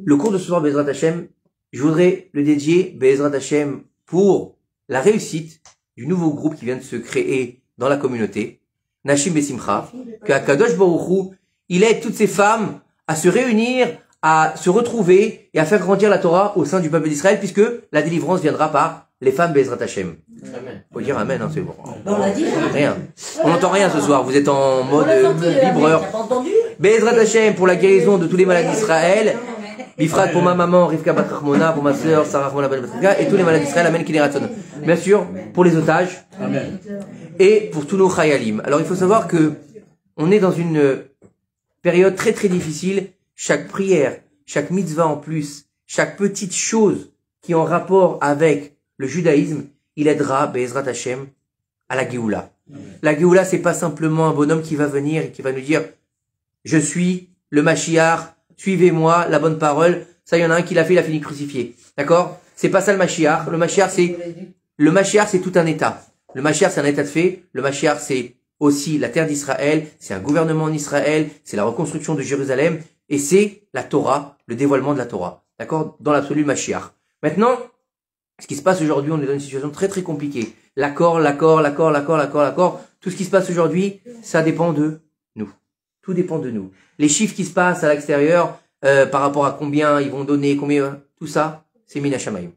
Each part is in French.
Le cours de ce soir, Bezrat Hashem, je voudrais le dédier, Bezrat Hashem, pour la réussite du nouveau groupe qui vient de se créer dans la communauté, Nashim Besimcha, que Akadosh Baruch Hu, il aide toutes ces femmes à se réunir, à se retrouver et à faire grandir la Torah au sein du peuple d'Israël, puisque la délivrance viendra par les femmes Bezrat Hashem. Amen. Faut dire Amen, hein, c'est bon. On l'a dit. Rien. On n'entend rien ce soir, vous êtes en mode vibreur. T'as pas entendu? Bezrat Hashem pour la guérison de tous les malades d'Israël. Bifrat pour ma maman, Rivka Bat Rachmona, pour ma sœur, Sarah Rachmona Bat Rivka, et tous les malades d'Israël, Amen Kineratson. Bien sûr, pour les otages. Amen. Et pour tous nos Chayalim. Alors il faut savoir que on est dans une période très très difficile. Chaque prière, chaque mitzvah en plus, chaque petite chose qui est en rapport avec le judaïsme, il aidera Be'ezrat Hashem à la Géoula. La Géoula, c'est pas simplement un bonhomme qui va venir et qui va nous dire je suis le Mashiach, suivez-moi, la bonne parole. Ça, il y en a un qui l'a fait, il a fini crucifié. D'accord? C'est pas ça le Mashiach. Le Mashiach, c'est tout un état. Le Mashiach, c'est un état de fait. Le Mashiach, c'est aussi la terre d'Israël. C'est un gouvernement en Israël. C'est la reconstruction de Jérusalem. Et c'est la Torah, le dévoilement de la Torah. D'accord? Dans l'absolu, Mashiach. Maintenant, ce qui se passe aujourd'hui, on est dans une situation très très compliquée. L'accord. Tout ce qui se passe aujourd'hui, ça dépend de nous. Tout dépend de nous. Les chiffres qui se passent à l'extérieur, par rapport à combien ils vont donner, combien, tout ça, c'est Min Hashamayim.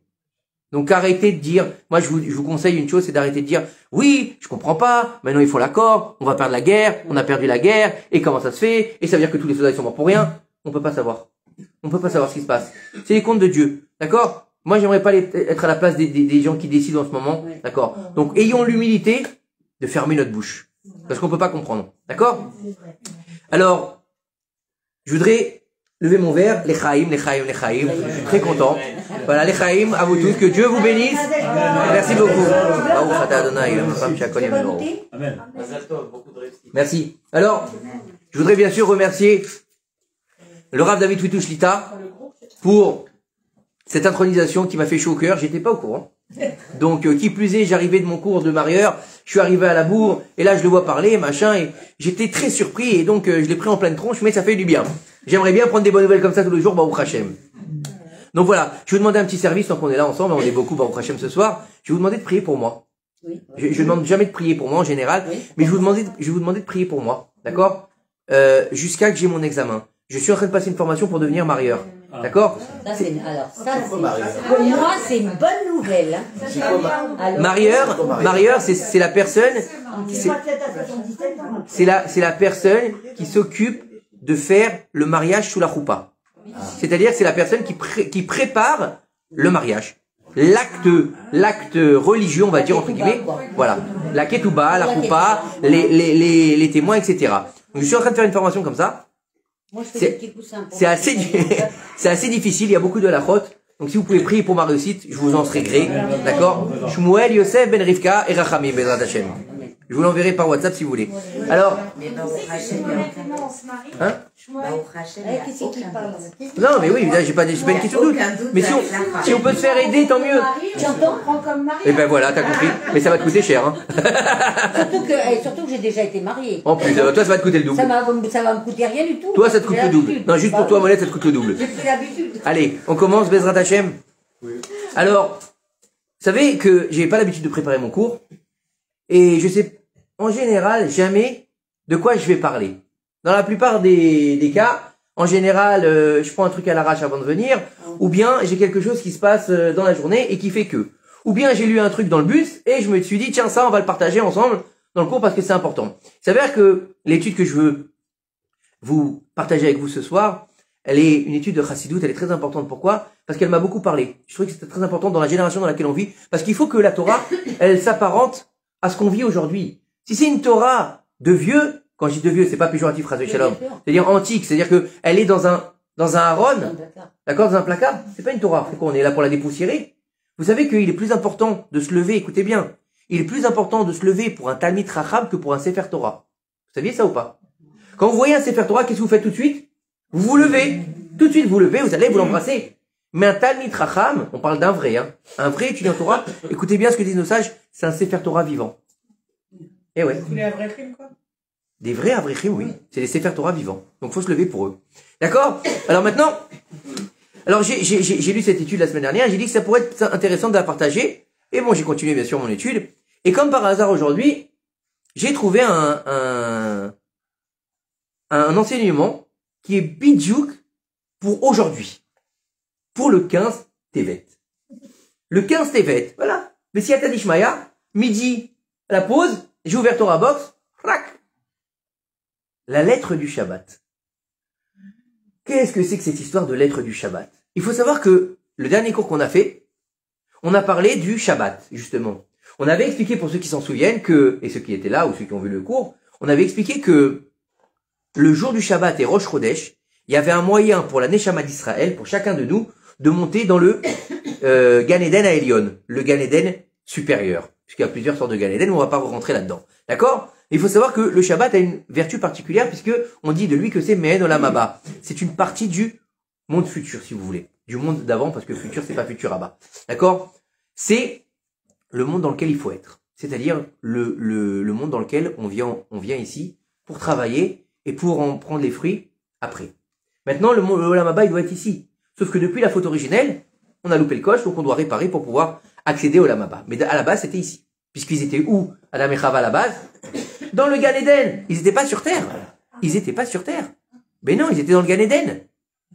Donc arrêtez de dire, moi je vous conseille une chose, c'est d'arrêter de dire, oui, je comprends pas, maintenant il faut l'accord, on va perdre la guerre, on a perdu la guerre, et comment ça se fait, et ça veut dire que tous les soldats sont morts pour rien. On peut pas savoir. On peut pas savoir ce qui se passe. C'est les comptes de Dieu. D'accord? Moi j'aimerais pas être à la place des gens qui décident en ce moment. D'accord? Donc ayons l'humilité de fermer notre bouche. Parce qu'on peut pas comprendre. D'accord? Alors, je voudrais lever mon verre, les Chaim. Je suis très content. Voilà, les Chaim, à vous tous, que Dieu vous bénisse. Merci beaucoup. Amen. Merci. Alors, je voudrais bien sûr remercier le Rav David Witou Shlita pour cette intronisation qui m'a fait chaud au cœur. J'étais pas au courant. Donc, qui plus est, j'arrivais de mon cours de marieur, je suis arrivé à la bourre, et là je le vois parler, machin, et j'étais très surpris, et donc je l'ai pris en pleine tronche, mais ça fait du bien. J'aimerais bien prendre des bonnes nouvelles comme ça tous les jours, Baruch Hashem. Donc voilà, je vais vous demander un petit service, tant qu'on est là ensemble, on est beaucoup Baruch Hashem ce soir, je vais vous demander de prier pour moi. Oui. Je demande jamais de prier pour moi en général, Oui. mais je vais vous demander de prier pour moi, d'accord? Jusqu'à que j'ai mon examen. Je suis en train de passer une formation pour devenir marieur. D'accord? Ça, pour moi, c'est une bonne nouvelle. Hein. Alors, Marieur, c'est la personne, c'est la personne qui s'occupe de faire le mariage sous la choupa. C'est-à-dire, c'est la personne qui prépare le mariage. L'acte religieux, on va dire, entre guillemets. Voilà. La ketouba, la choupa, les témoins, etc. Donc, je suis en train de faire une formation comme ça. moi, je fais des petits coussins. C'est assez difficile, il y a beaucoup de halachot. Donc si vous pouvez prier pour ma réussite, je vous en serai gré. D'accord? Shmuel, Yosef, Ben Rivka et Rachamim, Bezrat Hashem. Je vous l'enverrai par WhatsApp si vous voulez. Alors, hein? Qui c'est qui parle? Non, mais oui, là, j'ai pas une question de doute. Mais si on peut se faire aider, tant mieux. Tu entends? Prends comme mari. Et ben voilà, t'as compris. Mais ça va te coûter cher, hein. Surtout que j'ai déjà été mariée. En plus, toi, ça va te coûter le double. Ça va me coûter rien du tout. Toi, ça te coûte J'ai le double. l'habitude. Non, juste pour toi, Monette, ça te coûte le double. J'ai pris l'habitude. Allez, on commence, Bezrat Hashem. Oui. Alors, vous savez que j'ai pas l'habitude de préparer mon cours. Et je sais, en général, jamais de quoi je vais parler. Dans la plupart des cas, en général, je prends un truc à l'arrache avant de venir, ou bien j'ai quelque chose qui se passe dans la journée et qui fait que. Ou bien j'ai lu un truc dans le bus et je me suis dit, tiens, ça, on va le partager ensemble dans le cours parce que c'est important. Il s'avère que l'étude que je veux vous partager avec vous ce soir, elle est une étude de Chassidut, elle est très importante. Pourquoi? Parce qu'elle m'a beaucoup parlé. Je trouvais que c'était très important dans la génération dans laquelle on vit, parce qu'il faut que la Torah, elle s'apparente à ce qu'on vit aujourd'hui. Si c'est une Torah de vieux, quand je dis de vieux, c'est pas péjoratif, Chas Shalom, c'est-à-dire antique, c'est-à-dire que elle est dans un haron, d'accord, dans un placard, c'est pas une Torah. Pourquoi on est là pour la dépoussiérer? Vous savez qu'il est plus important de se lever, écoutez bien, il est plus important de se lever pour un Talmid Chacham que pour un Sefer Torah. Vous saviez ça ou pas? Quand vous voyez un Sefer Torah, qu'est-ce que vous faites tout de suite? Vous vous levez. Tout de suite, vous levez, vous allez vous l'embrasser. Mais un Talmid Chacham, on parle d'un vrai, hein. Un vrai étudiant Torah, écoutez bien ce que disent nos sages, c'est un Sefer Torah vivant. Eh ouais. Tous les Avreichim, quoi. Des vrais Avreichim, oui. C'est des Sefer Torah vivants. Donc faut se lever pour eux. D'accord? Alors maintenant, Alors j'ai lu cette étude la semaine dernière, j'ai dit que ça pourrait être intéressant de la partager. Et bon, j'ai continué bien sûr mon étude. Et comme par hasard aujourd'hui, j'ai trouvé un enseignement qui est bidjouk pour aujourd'hui. Pour le 15 Tevet. Le 15 Tevet, voilà. Mais si Atadishmaya, midi, à la pause, j'ai ouvert Torah Box, crac. La lettre du Shabbat. Qu'est-ce que c'est que cette histoire de lettre du Shabbat? Il faut savoir que le dernier cours qu'on a fait, on a parlé du Shabbat, justement. On avait expliqué, pour ceux qui s'en souviennent, et ceux qui étaient là, ou ceux qui ont vu le cours, on avait expliqué que le jour du Shabbat et Rosh Chodesh, il y avait un moyen pour la Neshama d'Israël, pour chacun de nous, de monter dans le Gan Eden à Elion, le Gan Eden supérieur. Puisqu'il y a plusieurs sortes de Gan Eden, on va pas rentrer là-dedans. D'accord? Il faut savoir que le Shabbat a une vertu particulière, puisque on dit de lui que c'est Me'en Olam Haba. C'est une partie du monde futur, si vous voulez. Du monde d'avant, parce que futur, c'est pas futur Haba. D'accord? C'est le monde dans lequel il faut être. C'est-à-dire le monde dans lequel on vient ici pour travailler et pour en prendre les fruits après. Maintenant, le Olam Haba, il doit être ici. Sauf que depuis la faute originelle, on a loupé le coche, donc on doit réparer pour pouvoir accéder au Olam Haba. Mais à la base, c'était ici. Puisqu'ils étaient où, Adam et Chava, à la base? Dans le Gan Eden. Ils n'étaient pas sur Terre. Ils n'étaient pas sur Terre. Mais non, ils étaient dans le Gan Eden.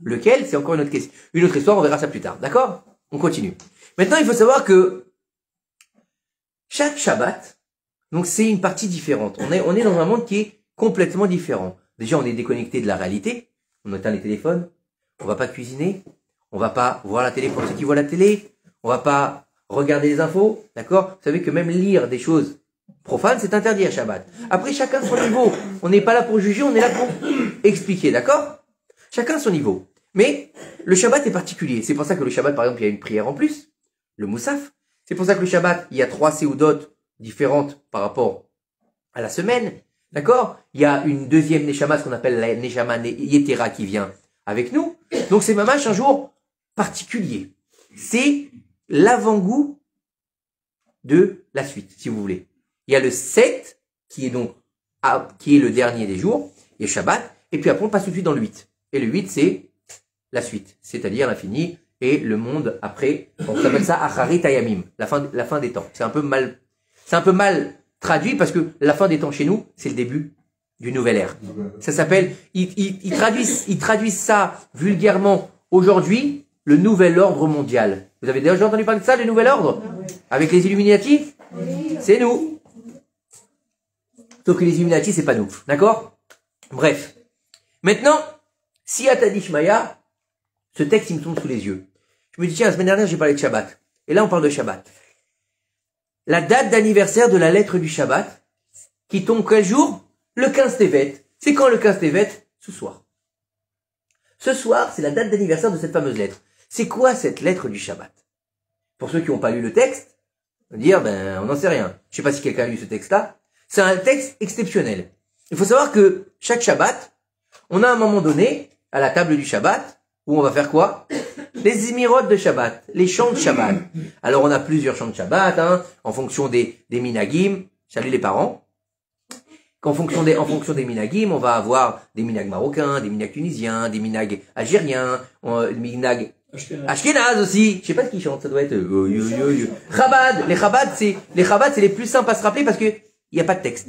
Lequel, c'est encore une autre question. Une autre histoire, on verra ça plus tard. D'accord? On continue. Maintenant, il faut savoir que chaque Shabbat, donc c'est une partie différente. On est dans un monde qui est complètement différent. Déjà, on est déconnecté de la réalité. On éteint les téléphones. On va pas cuisiner. On va pas voir la télé pour ceux qui voient la télé. On va pas regarder les infos. D'accord? Vous savez que même lire des choses profanes, c'est interdit à Shabbat. Après, chacun son niveau. On n'est pas là pour juger, on est là pour expliquer. D'accord? Chacun son niveau. Mais le Shabbat est particulier. C'est pour ça que le Shabbat, par exemple, il y a une prière en plus. Le Moussaf. C'est pour ça que le Shabbat, il y a 3 séoudotes différentes par rapport à la semaine. D'accord? Il y a une deuxième Neshama, ce qu'on appelle la Neshama Yetera qui vient avec nous. Donc c'est mamash un jour particulier. C'est l'avant-goût de la suite, si vous voulez. Il y a le 7, qui est le dernier des jours. Il y a Shabbat. Et puis après, on passe tout de suite dans le 8. Et le 8, c'est la suite. C'est-à-dire l'infini et le monde après. On s'appelle ça Acharit Hayamim. La fin des temps. C'est un peu mal traduit parce que la fin des temps chez nous, c'est le début du nouvel ère. Ça s'appelle, ils traduisent ça vulgairement aujourd'hui, le nouvel ordre mondial. Vous avez déjà entendu parler de ça, le nouvel ordre? Avec les Illuminati? C'est nous. Sauf que les Illuminati, c'est pas nous. D'accord? Bref. Maintenant, si Atadishmaya, ce texte, il me tombe sous les yeux. Je me dis, tiens, la semaine dernière, j'ai parlé de Shabbat. Et là, on parle de Shabbat. La date d'anniversaire de la lettre du Shabbat, qui tombe quel jour? Le 15 Tevet. C'est quand le 15 Tevet? Ce soir. Ce soir, c'est la date d'anniversaire de cette fameuse lettre. C'est quoi cette lettre du Shabbat? Pour ceux qui n'ont pas lu le texte, on va dire, on n'en sait rien. Je sais pas si quelqu'un a lu ce texte-là. C'est un texte exceptionnel. Il faut savoir que chaque Shabbat, on a un moment donné, à la table du Shabbat, où on va faire quoi? Les émirotes de Shabbat, les chants de Shabbat. Alors on a plusieurs chants de Shabbat, en fonction des minagim. Salut les parents. En fonction des minagim, on va avoir des minags marocains, des minags tunisiens, des minags algériens, des minags ashkénazes aussi. Je sais pas ce qu'ils chantent, ça doit être Chabad. Les Chabad, c'est les plus simples à se rappeler parce que il y a pas de texte.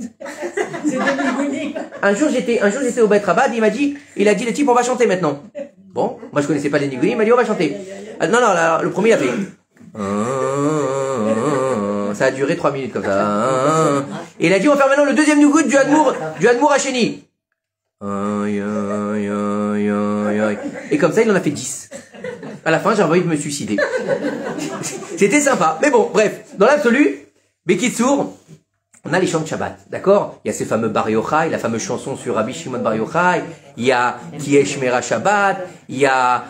C'est des Un jour j'étais au Beit Chabad, il a dit le type on va chanter maintenant. Bon, moi je connaissais pas les Nigurim, il m'a dit on va chanter. Non, le premier il a fait. Ça a duré 3 minutes comme ça. Et il a dit on va faire maintenant le deuxième Nugout du Admour Hacheni. Et comme ça il en a fait 10. À la fin j'ai envie de me suicider. C'était sympa. Mais bon, bref, dans l'absolu, Bekitsour, on a les chants de Shabbat, d'accord? Il y a ces fameux Bar Yochai, la fameuse chanson sur Rabbi Shimon Bar Yochai, il y a Kiesh Mera Shabbat, il y a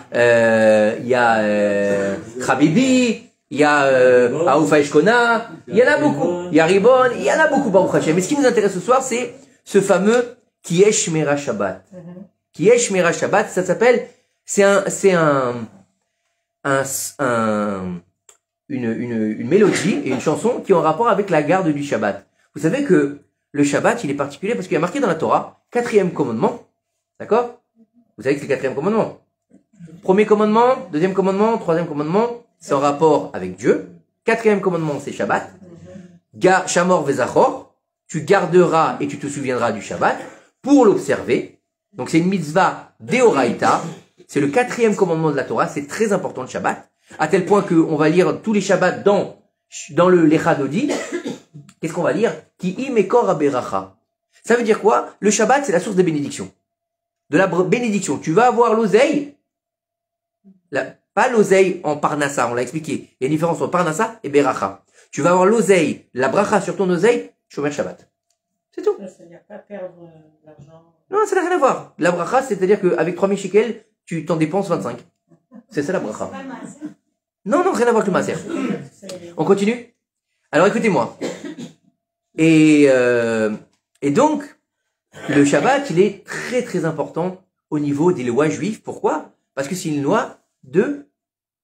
Chabibi, il y a Aoufa Eshkona, il y en a beaucoup, il y a Ribon, il y en a beaucoup, Baruch Hashem. Mais ce qui nous intéresse ce soir, c'est ce fameux Kiesh Mera Shabbat. Kiesh Mera Shabbat, ça s'appelle, c'est une mélodie et une chanson qui ont rapport avec la garde du Shabbat. Vous savez que le Shabbat, il est particulier parce qu'il y a marqué dans la Torah, 4e commandement. D'accord? Vous savez que c'est le 4e commandement. Premier commandement, deuxième commandement, troisième commandement, c'est en rapport avec Dieu. Quatrième commandement, c'est Shabbat. Shamor vezachor, tu garderas et tu te souviendras du Shabbat pour l'observer. Donc c'est une mitzvah deoraita. C'est le quatrième commandement de la Torah. C'est très important le Shabbat. À tel point qu'on va lire tous les Shabbats dans le Lecha Dodi. Qu'est-ce qu'on va lire? Ki imekor aberacha. Ça veut dire quoi? Le Shabbat, c'est la source des bénédictions. De la bénédiction. Tu vas avoir l'oseille. Pas l'oseille en parnassa, on l'a expliqué. Il y a une différence entre parnassa et beracha. Tu vas avoir l'oseille, la bracha sur ton oseille, shomer Shabbat. C'est tout. Ça veut dire pas perdre l'argent. Non, ça n'a rien à voir. La bracha, c'est-à-dire qu'avec 3000 shekels, tu t'en dépenses 25. C'est ça la bracha. Non, rien à voir avec le maaser. On continue? Alors écoutez-moi. Et donc, le Shabbat, il est très très important au niveau des lois juives. Pourquoi? Parce que c'est une loi de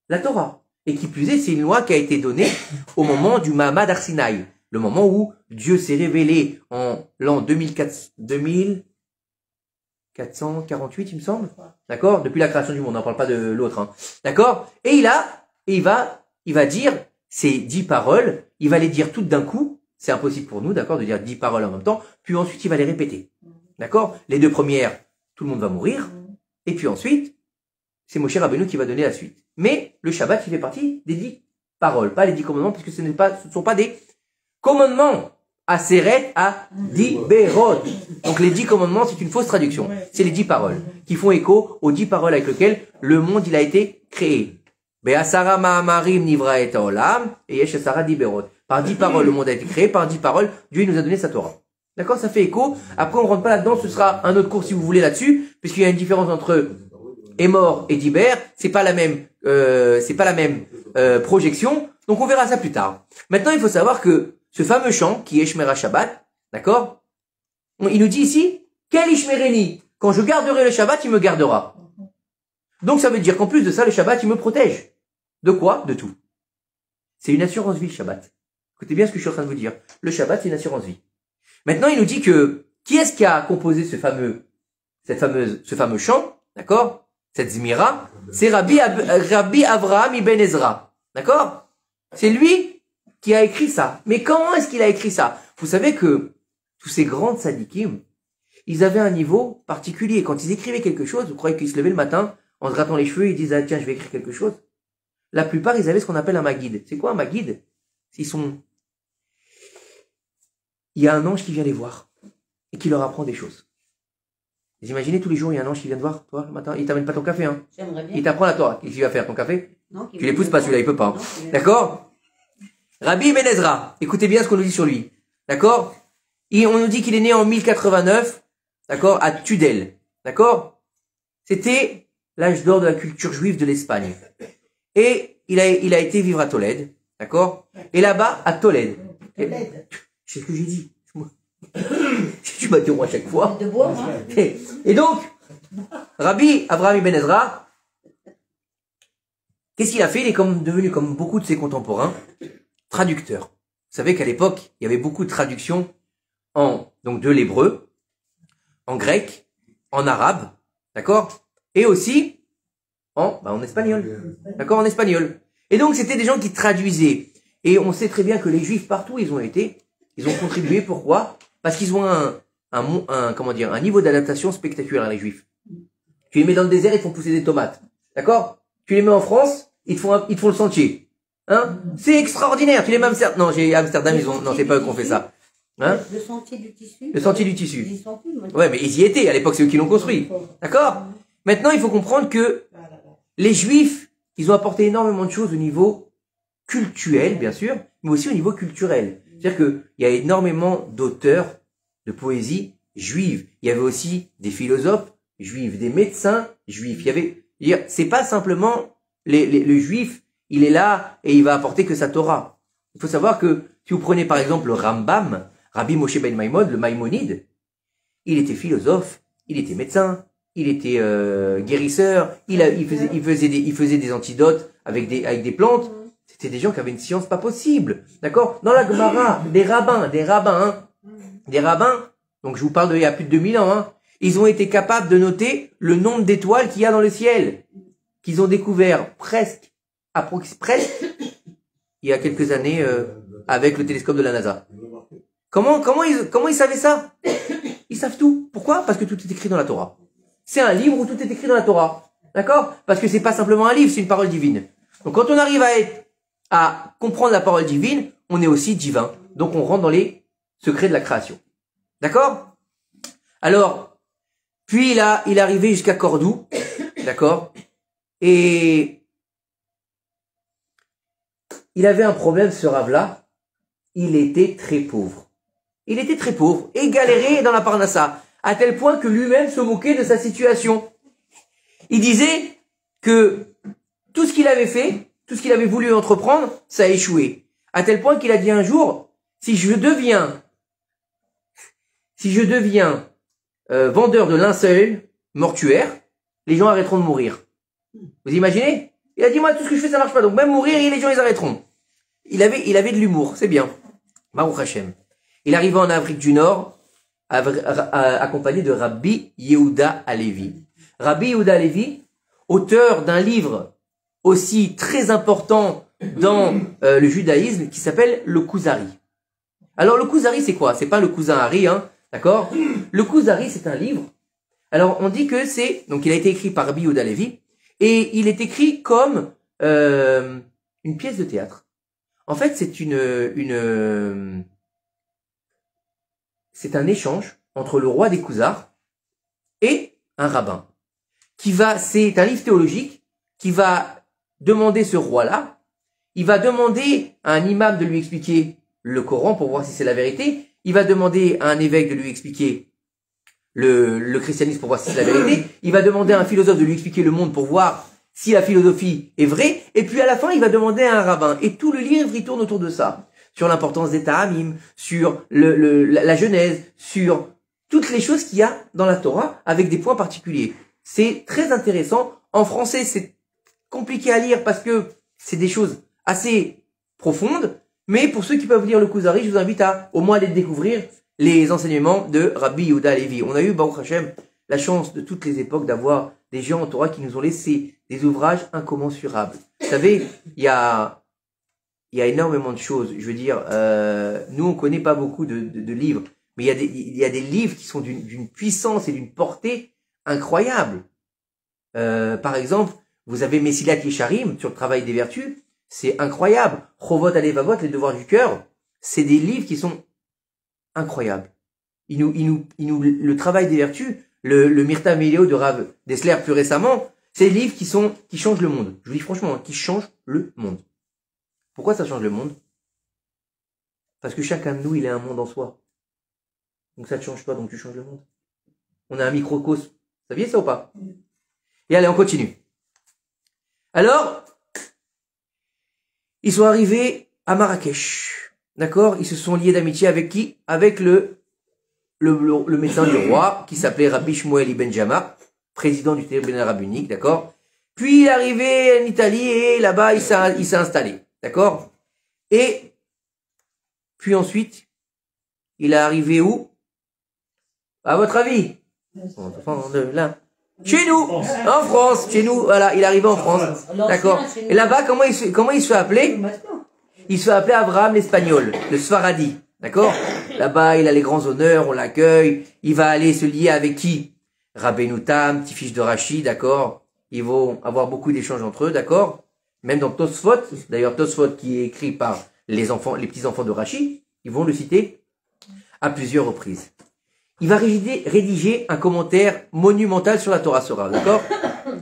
la Torah. Et qui plus est, c'est une loi qui a été donnée au moment du Mahamad Har Sinaï, le moment où Dieu s'est révélé en l'an 2448, il me semble. D'accord? Depuis la création du monde, on n'en parle pas de l'autre. Hein. D'accord? Et il va dire ces 10 paroles, il va les dire toutes d'un coup. C'est impossible pour nous, d'accord, de dire 10 paroles en même temps. Puis ensuite, il va les répéter. D'accord? Les 2 premières, tout le monde va mourir. Et puis ensuite, c'est Moshe Rabbeinu qui va donner la suite. Mais le Shabbat, il fait partie des 10 paroles, pas les 10 commandements, puisque ce ne sont pas des commandements. Aseret à Diberot. Donc les 10 commandements, c'est une fausse traduction. C'est les 10 paroles qui font écho aux 10 paroles avec lesquelles le monde il a été créé. Be'asara ma'amarim nivra et haolam et yesh asara diberot. Par 10 paroles, le monde a été créé. Par 10 paroles, Dieu nous a donné sa Torah. D'accord? Ça fait écho. Après, on rentre pas là-dedans. Ce sera un autre cours si vous voulez là-dessus, puisqu'il y a une différence entre Émor et Diber. C'est pas la même projection. Donc on verra ça plus tard. Maintenant, il faut savoir que ce fameux chant qui est Shmera Shabbat, d'accord? Il nous dit ici, quel Ishmereni? Quand je garderai le Shabbat, il me gardera. Donc ça veut dire qu'en plus de ça, le Shabbat, il me protège. De quoi? De tout. C'est une assurance vie, le Shabbat. Écoutez bien ce que je suis en train de vous dire. Le Shabbat, c'est une assurance vie. Maintenant, il nous dit que, qui est-ce qui a composé ce fameux chant? D'accord? Cette Zmira? C'est Rabbi Avraham ibn Ezra. D'accord? C'est lui qui a écrit ça. Mais comment est-ce qu'il a écrit ça? Vous savez que tous ces grands tzadikim, ils avaient un niveau particulier. Quand ils écrivaient quelque chose, vous croyez qu'ils se levaient le matin, en se grattant les cheveux, ils disaient, ah, tiens, je vais écrire quelque chose. La plupart, ils avaient ce qu'on appelle un maguide. C'est quoi un maguide? Il y a un ange qui vient les voir et qui leur apprend des choses. Vous imaginez, tous les jours, il y a un ange qui vient te voir, toi, le matin. Il t'amène pas ton café, hein. J'aimerais bien. Il t'apprend la Torah. Qu'est-ce qu'il va faire, ton café? Non, Tu l'épouses pas, celui-là, il peut pas. D'accord? Rabbi Ibn Ezra. Écoutez bien ce qu'on nous dit sur lui. D'accord? On nous dit qu'il est né en 1089. D'accord? À Tudel. D'accord? C'était l'âge d'or de la culture juive de l'Espagne. Et il a été vivre à Tolède. D'accord? Et là-bas, à Tolède. C'est ce que j'ai dit. Tu m'as dit moi à chaque fois. De bois, hein. Et donc, Rabbi Avraham ibn Ezra, qu'est-ce qu'il a fait? Il est devenu, comme beaucoup de ses contemporains, traducteur. Vous savez qu'à l'époque, il y avait beaucoup de traductions donc de l'hébreu, en grec, en arabe, d'accord? Et aussi en espagnol. D'accord? En espagnol. Et donc, c'était des gens qui traduisaient. Et on sait très bien que les juifs, partout où ils ont contribué. Pourquoi? Parce qu'ils ont un niveau d'adaptation spectaculaire, les juifs. Tu les mets dans le désert, ils te font pousser des tomates. D'accord? Tu les mets en France, ils te font le sentier. Hein? C'est extraordinaire. Tu les mets à Amsterdam. Non, Amsterdam, non, c'est pas eux qui ont fait ça. Hein? Le sentier du tissu. Le sentier du tissu. Ils y sont plus, moi. Ouais, mais ils y étaient. À l'époque, c'est eux qui l'ont construit. D'accord? Maintenant, il faut comprendre que les juifs, ils ont apporté énormément de choses au niveau cultuel, bien sûr, mais aussi au niveau culturel. C'est-à-dire qu'il y a énormément d'auteurs de poésie juive. Il y avait aussi des philosophes juifs, des médecins juifs. C'est pas simplement le juif, il est là et il va apporter que sa Torah. Il faut savoir que si vous prenez par exemple le Rambam, Rabbi Moshe ben Maimon, le Maïmonide, il était philosophe, il était médecin, il était guérisseur, il faisait des antidotes avec des plantes. C'était des gens qui avaient une science pas possible. D'accord? Dans la Gemara, des rabbins, donc je vous parle d'il y a plus de 2000 ans, hein, ils ont été capables de noter le nombre d'étoiles qu'il y a dans le ciel. qu'ils ont découvert presque, il y a quelques années, avec le télescope de la NASA. Comment ils savaient ça? Ils savent tout. Pourquoi? Parce que tout est écrit dans la Torah. C'est un livre où tout est écrit dans la Torah. D'accord? Parce que c'est pas simplement un livre, c'est une parole divine. Donc quand on arrive à comprendre la parole divine, on est aussi divin. Donc on rentre dans les secrets de la création. D'accord? Alors, puis il est arrivé jusqu'à Cordoue. D'accord? Et il avait un problème, ce Rav-là. Il était très pauvre. Il était très pauvre et galérait dans la Parnassa, à tel point que lui-même se moquait de sa situation. Il disait que tout ce qu'il avait fait, tout ce qu'il avait voulu entreprendre, ça a échoué. À tel point qu'il a dit un jour, si je deviens vendeur de linceul mortuaire, les gens arrêteront de mourir. Vous imaginez? Il a dit, moi, tout ce que je fais, ça marche pas. Donc même mourir, les gens, ils arrêteront. Il avait de l'humour, c'est bien. Baruch Hashem. Il arrive en Afrique du Nord, accompagné de Rabbi Yehuda Halevi. Rabbi Yehuda Halevi, auteur d'un livre aussi très important dans le judaïsme, qui s'appelle le Kuzari. Alors le Kuzari, c'est quoi? C'est pas le cousin Harry, hein, d'accord? Le Kuzari, c'est un livre. Alors on dit que donc il a été écrit par Rabbi Yehuda Halevi, et il est écrit comme une pièce de théâtre. En fait, c'est un échange entre le roi des Khuzars et un rabbin. C'est un livre théologique qui va demander ce roi-là, il va demander à un imam de lui expliquer le Coran pour voir si c'est la vérité, il va demander à un évêque de lui expliquer le christianisme pour voir si c'est la vérité, il va demander à un philosophe de lui expliquer le monde pour voir si la philosophie est vraie, et puis à la fin, il va demander à un rabbin. Et tout le livre, il tourne autour de ça. Sur l'importance des ta'amim, sur la genèse, sur toutes les choses qu'il y a dans la Torah, avec des points particuliers. C'est très intéressant. En français, c'est compliqué à lire parce que c'est des choses assez profondes, mais pour ceux qui peuvent lire le Kuzari, je vous invite à au moins aller découvrir les enseignements de Rabbi Yehuda Halevi. On a eu, Baruch Hashem, la chance de toutes les époques d'avoir des gens en Torah qui nous ont laissé des ouvrages incommensurables. Vous savez, il y a énormément de choses. Je veux dire, nous on connaît pas beaucoup de livres, mais il y a des livres qui sont d'une puissance et d'une portée incroyable. Par exemple, vous avez Messilat Yesharim sur le travail des vertus, c'est incroyable. Chovot Alevavot, les devoirs du cœur, c'est des livres qui sont incroyables. Le travail des vertus, le Mirta Meléo de Rav Dessler plus récemment, c'est des livres qui changent le monde. Je vous dis franchement, qui changent le monde. Pourquoi ça change le monde? Parce que chacun de nous, il a un monde en soi. Donc ça ne change pas, donc tu changes le monde. On a un microcosme. Vous saviez ça ou pas? Et allez, on continue. Alors, ils sont arrivés à Marrakech. D'accord? Ils se sont liés d'amitié avec qui? Avec le médecin du roi, qui s'appelait Rabbi Shmuel Ibn Jama, président du tribunal rabbinique, d'accord? Puis il est arrivé en Italie et là-bas, il s'est installé. D'accord? Et puis ensuite, il est arrivé où? À votre avis? Chez nous, en France, chez nous, voilà, il est arrivé en France. D'accord? Et là-bas, comment il se fait appeler? Il se fait appeler Abraham l'Espagnol, le Sfaradi. D'accord? Là-bas, il a les grands honneurs, on l'accueille. Il va aller se lier avec qui? Rabbeinu Tam, petit-fils de Rashi, d'accord? Ils vont avoir beaucoup d'échanges entre eux, d'accord? Même dans Tosfot, d'ailleurs Tosfot qui est écrit par les petits-enfants de Rashi, ils vont le citer à plusieurs reprises. Il va rédiger un commentaire monumental sur la Torah Sora, d'accord?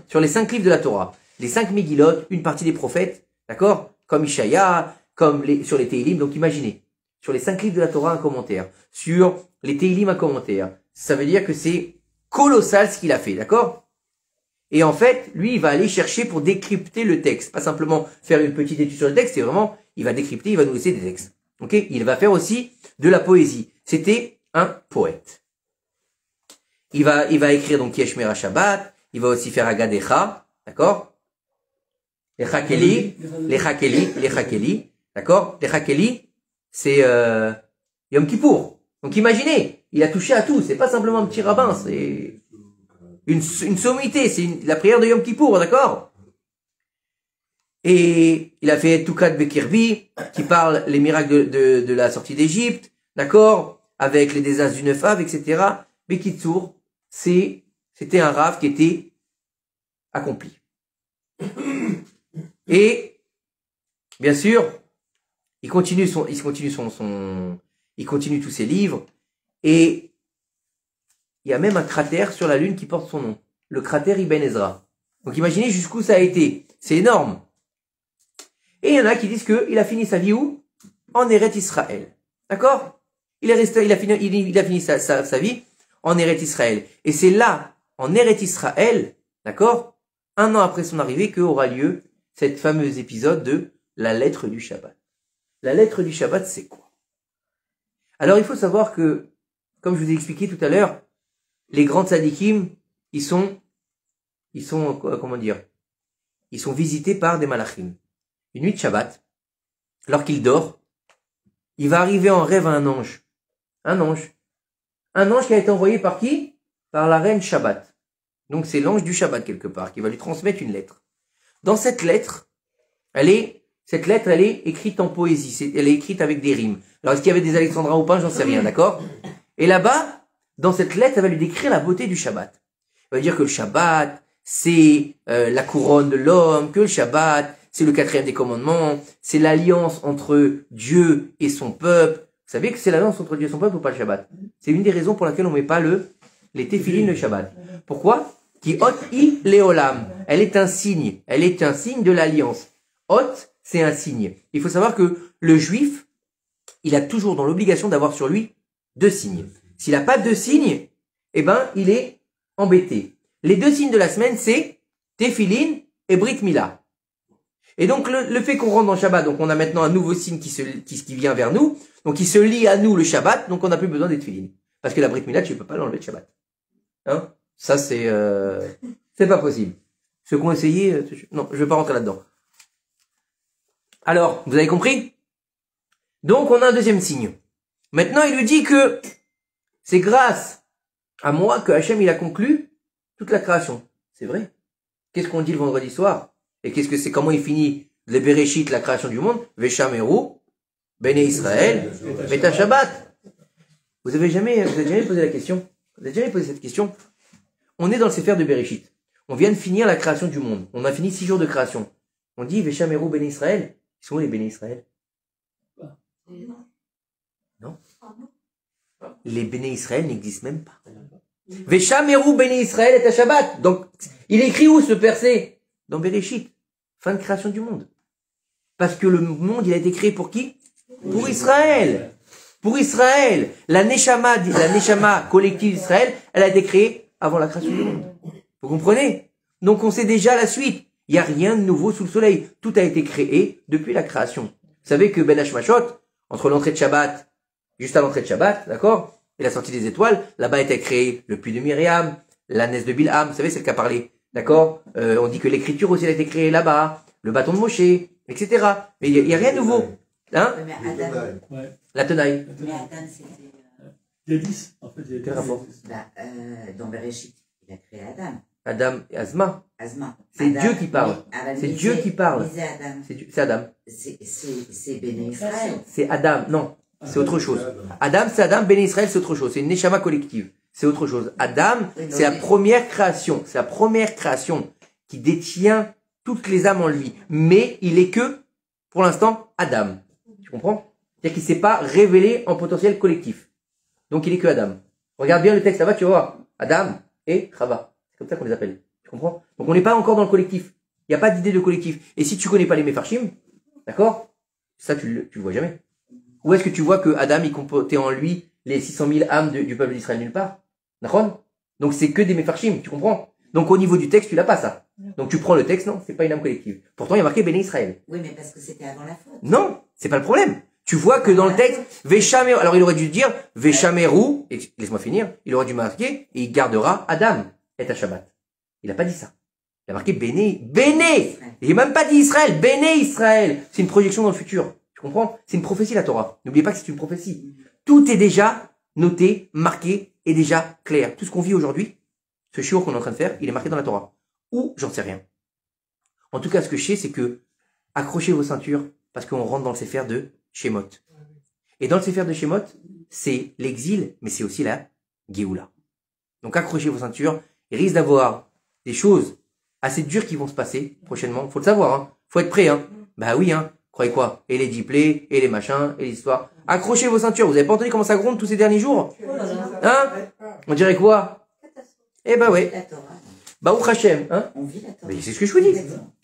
Sur les 5 livres de la Torah. Les 5 Megillot, une partie des prophètes, d'accord? Comme Ishaïa, sur les Téhilim, donc imaginez. Sur les 5 livres de la Torah, un commentaire. Sur les Téhilim, un commentaire. Ça veut dire que c'est colossal ce qu'il a fait, d'accord? Et en fait, lui, il va aller chercher pour décrypter le texte. Pas simplement faire une petite étude sur le texte, c'est vraiment, il va décrypter, il va nous laisser des textes. Ok? Il va faire aussi de la poésie. C'était un poète. Il va écrire donc Yeshmera Shabbat, il va aussi faire Agadecha, d'accord? Les Chakeli, d'accord? Les Chakeli, c'est Yom Kippour. Donc imaginez, il a touché à tout, c'est pas simplement un petit rabbin, c'est une sommité, c'est la prière de Yom Kippour, d'accord? Et il a fait Toukat Bekirbi, qui parle les miracles de la sortie d'Égypte, d'accord, avec les désastres du 9 Av, etc. Bekitsour, c'était un Rav qui était accompli. Et, bien sûr, il continue tous ses livres, et il y a même un cratère sur la Lune qui porte son nom. Le cratère Ibn Ezra. Donc imaginez jusqu'où ça a été. C'est énorme. Et il y en a qui disent qu'il a fini sa vie où? En Eretz Israël. D'accord? Il a fini sa vie en Eretz Israël. Et c'est là, en Eretz Israël, d'accord, 1 an après son arrivée, qu'aura lieu cette fameuse épisode de la lettre du Shabbat. La lettre du Shabbat, c'est quoi? Alors il faut savoir que, comme je vous ai expliqué tout à l'heure, les grands tzadikim, ils sont visités par des malachim. Une nuit de Shabbat, lorsqu'il dort, il va arriver en rêve à un ange. Un ange qui a été envoyé par qui? Par la reine Shabbat. Donc c'est l'ange du Shabbat quelque part, qui va lui transmettre une lettre. Dans cette lettre, elle est écrite en poésie, elle est écrite avec des rimes. Alors est-ce qu'il y avait des alexandrins ou pas? J'en sais rien, d'accord? Et là-bas, dans cette lettre, elle va lui décrire la beauté du Shabbat. Elle va dire que le Shabbat, c'est la couronne de l'homme, que le Shabbat, c'est le 4e des commandements, c'est l'alliance entre Dieu et son peuple. Vous savez que c'est l'alliance entre Dieu et son peuple ou pas le Shabbat? C'est une des raisons pour laquelle on met pas les téphilines le Shabbat. Pourquoi? Qui hot i leolam. Elle est un signe de l'alliance. Hot, c'est un signe. Il faut savoir que le juif, il a toujours dans l'obligation d'avoir sur lui 2 signes. S'il n'a pas 2 signes, eh ben, il est embêté. Les 2 signes de la semaine, c'est téphilin et brit mila. Et donc, le fait qu'on rentre dans le Shabbat, donc on a maintenant un nouveau signe qui vient vers nous, donc il se lie à nous le Shabbat, donc on n'a plus besoin des téphilin. Parce que la brit mila, tu peux pas l'enlever de Shabbat. Hein? Ça, c'est pas possible. Ceux qui ont essayé, non, je vais pas rentrer là-dedans. Alors, vous avez compris? Donc, on a un deuxième signe. Maintenant, il lui dit que c'est grâce à moi que Hachem, il a conclu toute la création. C'est vrai. Qu'est-ce qu'on dit le vendredi soir? Et qu'est-ce que c'est? Comment il finit le Bereshit, la création du monde? Veshameru, Bene Israël, Beta Shabbat. Vous avez jamais posé la question? Vous avez jamais posé cette question? On est dans le Sefer de Bereshit. On vient de finir la création du monde. On a fini 6 jours de création. On dit Veshameru, Bene Israël. Ils sont où les Bene Israël? Non. Les Bene Israël n'existent même pas. Veshameru Bene Israël est à Shabbat. Donc, il écrit où ce verset? Dans Bereshit. Fin de création du monde. Parce que le monde, il a été créé pour qui? Pour Israël. Pour Israël. La Neshama collective d'Israël, elle a été créée avant la création du monde. Vous comprenez? Donc, on sait déjà la suite. Il n'y a rien de nouveau sous le soleil. Tout a été créé depuis la création. Vous savez que Ben Hashmashot, entre l'entrée de Shabbat, juste à l'entrée de Shabbat, d'accord, et la sortie des étoiles, là-bas a été créé le puits de Myriam, l'ânesse de Bilham, vous savez, c'est le qui a parlé, d'accord, on dit que l'écriture aussi a été créée là-bas, le bâton de Moshe, etc. Mais il y a rien de nouveau. Hein? Mais Adam, La tenaille. mais Adam, c'était... Il y a 10, en fait. Il y a 10. Quel rapport? Dans Bereshit, il a créé Adam. Adam et Asma. Asma. C'est Adam, Dieu qui parle. oui, Adam, C'est mais Dieu qui parle. mais c'est Adam. C'est Adam. C'est Béné Israël. C'est Adam. Non, c'est autre chose. Adam, c'est Adam. Ben Israël, c'est autre chose. C'est une neshama collective. C'est autre chose. Adam, c'est la première création. C'est la première création qui détient toutes les âmes en lui. Mais il est que, pour l'instant, Adam. Tu comprends? C'est-à-dire qu'il ne s'est pas révélé en potentiel collectif. Donc il est que Adam. Regarde bien le texte là-bas, tu vas voir. Adam et Chava. C'est comme ça qu'on les appelle. Tu comprends? Donc on n'est pas encore dans le collectif. Il n'y a pas d'idée de collectif. Et si tu connais pas les Mefarshim, d'accord? Ça, tu le vois jamais. Où est-ce que tu vois que Adam, il comportait en lui les 600 000 âmes du peuple d'Israël? Nulle part. D'accord? Donc c'est que des Mefarshim, tu comprends? Donc au niveau du texte, tu l'as pas ça. Donc tu prends le texte, non, c'est pas une âme collective. Pourtant, il y a marqué Béné Israël. Oui, mais parce que c'était avant la faute. Non, c'est pas le problème. Tu vois que dans le texte, Veshameru, alors il aurait dû dire Veshameru, et laisse-moi finir, il aurait dû marquer, et il gardera Adam et à Shabbat. Il a pas dit ça. Il a marqué Béné. Il n'a même pas dit Israël, Béné Israël. C'est une projection dans le futur. Tu comprends? C'est une prophétie, la Torah. N'oubliez pas que c'est une prophétie. Tout est déjà noté, marqué, et déjà clair. Tout ce qu'on vit aujourd'hui, ce shiur qu'on est en train de faire, il est marqué dans la Torah. Ou, j'en sais rien. En tout cas, ce que je sais, c'est que accrochez vos ceintures parce qu'on rentre dans le Sefer de Shemot. Et dans le Sefer de Shemot, c'est l'exil, mais c'est aussi la Géoula. Donc accrochez vos ceintures. Il risque d'avoir des choses assez dures qui vont se passer prochainement. Faut le savoir, hein. Faut être prêt, hein. Bah oui, hein. Croyez quoi? Et les diplés, et les machins, et les histoires. Accrochez vos ceintures. Vous avez pas entendu comment ça gronde tous ces derniers jours? Hein? On dirait quoi? Eh bah ouais. Baruch Hashem, hein? Mais c'est ce que je vous dis.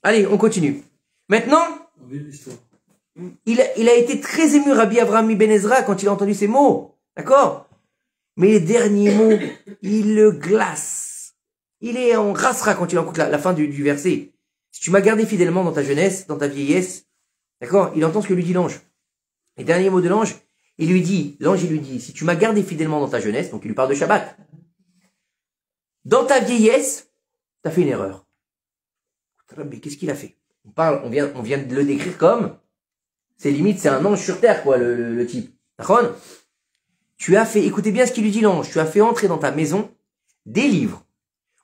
Allez, on continue. Maintenant, il a été très ému, Rabbi Avraham Ben Ezra, quand il a entendu ces mots. D'accord? Mais les derniers mots, il le glace. Il est en rassera quand il écoute la fin du verset. Si tu m'as gardé fidèlement dans ta jeunesse, dans ta vieillesse, d'accord? Il entend ce que lui dit l'ange. Les derniers mots de l'ange, l'ange il lui dit, si tu m'as gardé fidèlement dans ta jeunesse, donc il lui parle de Shabbat. Dans ta vieillesse, t'as fait une erreur. Mais qu'est-ce qu'il a fait? On vient de le décrire comme, c'est limite, c'est un ange sur terre, quoi, le type. D'accord? Tu as fait, écoutez bien ce qu'il lui dit l'ange, tu as fait entrer dans ta maison des livres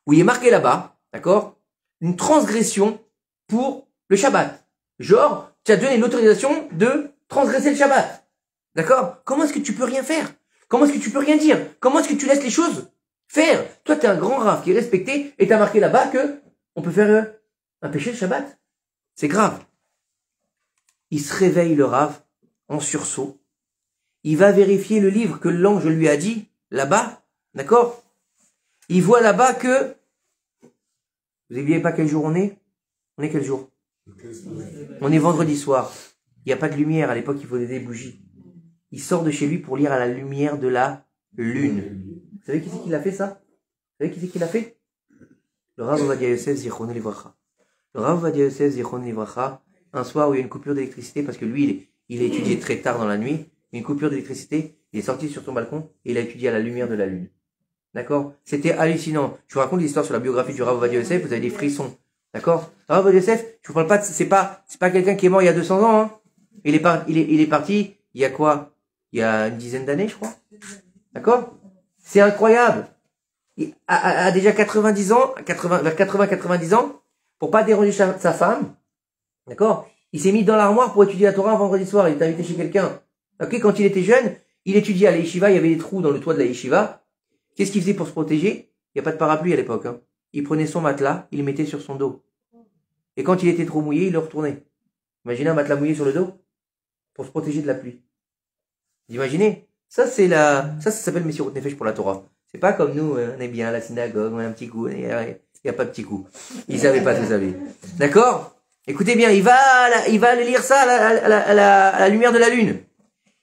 où il est marqué là-bas, d'accord, une transgression pour le Shabbat. Genre, tu as donné l'autorisation de transgresser le Shabbat. D'accord? Comment est-ce que tu peux rien faire? Comment est-ce que tu peux rien dire? Comment est-ce que tu laisses les choses faire? Toi, tu es un grand rave qui est respecté et tu as marqué là-bas que on peut faire un péché le Shabbat. C'est grave. Il se réveille le rave en sursaut. Il va vérifier le livre que l'ange lui a dit là-bas. D'accord? Il voit là-bas que... Vous n'oubliez pas quel jour on est? On est quel jour? On est vendredi soir. Il n'y a pas de lumière. À l'époque, il faut des bougies. Il sort de chez lui pour lire à la lumière de la lune. Vous savez qui c'est qui l'a fait, ça? Vous savez qui c'est qui l'a fait? Le Rav Ovadia Yosef Zichrono Livracha. Le Rav Ovadia Yosef Zichrono Livracha, un soir où il y a une coupure d'électricité, parce que lui, il a étudié très tard dans la nuit, une coupure d'électricité, il est sorti sur son balcon et il a étudié à la lumière de la lune. D'accord? C'était hallucinant. Je vous raconte l'histoire sur la biographie du Rav Ovadia Yosef, vous avez des frissons. D'accord? Le Rav Ovadia Yosef, je vous parle pas, c'est pas quelqu'un qui est mort il y a 200 ans, hein. Il est parti, il y a quoi? Il y a une dizaine d'années, je crois. D'accord? C'est incroyable. Il a déjà 90 ans, vers 80-90 ans, pour pas déranger sa femme. D'accord? Il s'est mis dans l'armoire pour étudier la Torah un vendredi soir. Il est invité chez quelqu'un. Ok? Quand il était jeune, il étudiait à la yeshiva, il y avait des trous dans le toit de la yeshiva. Qu'est-ce qu'il faisait pour se protéger? Il n'y a pas de parapluie à l'époque, hein. Il prenait son matelas, il le mettait sur son dos. Et quand il était trop mouillé, il le retournait. Imaginez un matelas mouillé sur le dos? Pour se protéger de la pluie. Vous imaginez? Ça s'appelle Messirut Nefesh pour la Torah. C'est pas comme nous, on est bien à la synagogue, on a un petit coup, il n'y a pas de petit coup. Ils savaient pas tout ça. D'accord? Écoutez bien, il va aller lire ça à la lumière de la lune.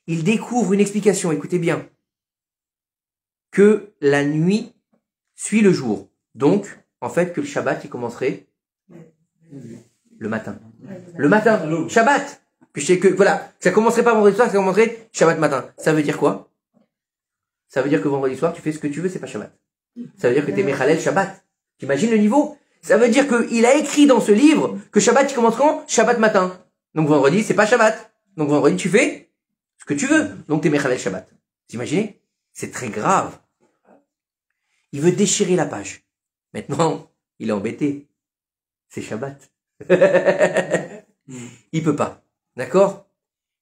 Il découvre une explication, écoutez bien. Que la nuit suit le jour. Donc, en fait, que le Shabbat, il commencerait le matin. Le matin. Shabbat! Voilà. Ça commencerait pas vendredi soir, ça commencerait Shabbat matin. Ça veut dire quoi? Ça veut dire que vendredi soir, tu fais ce que tu veux, c'est pas Shabbat. Ça veut dire que t'es Mechalel Shabbat. T'imagines le niveau? Ça veut dire qu'il a écrit dans ce livre que Shabbat, il commence quand? Shabbat matin. Donc vendredi, c'est pas Shabbat. Donc vendredi, tu fais ce que tu veux. Donc t'es Mechalel Shabbat. Vous imaginez? C'est très grave. Il veut déchirer la page. Maintenant, il est embêté. C'est Shabbat. Il peut pas. D'accord?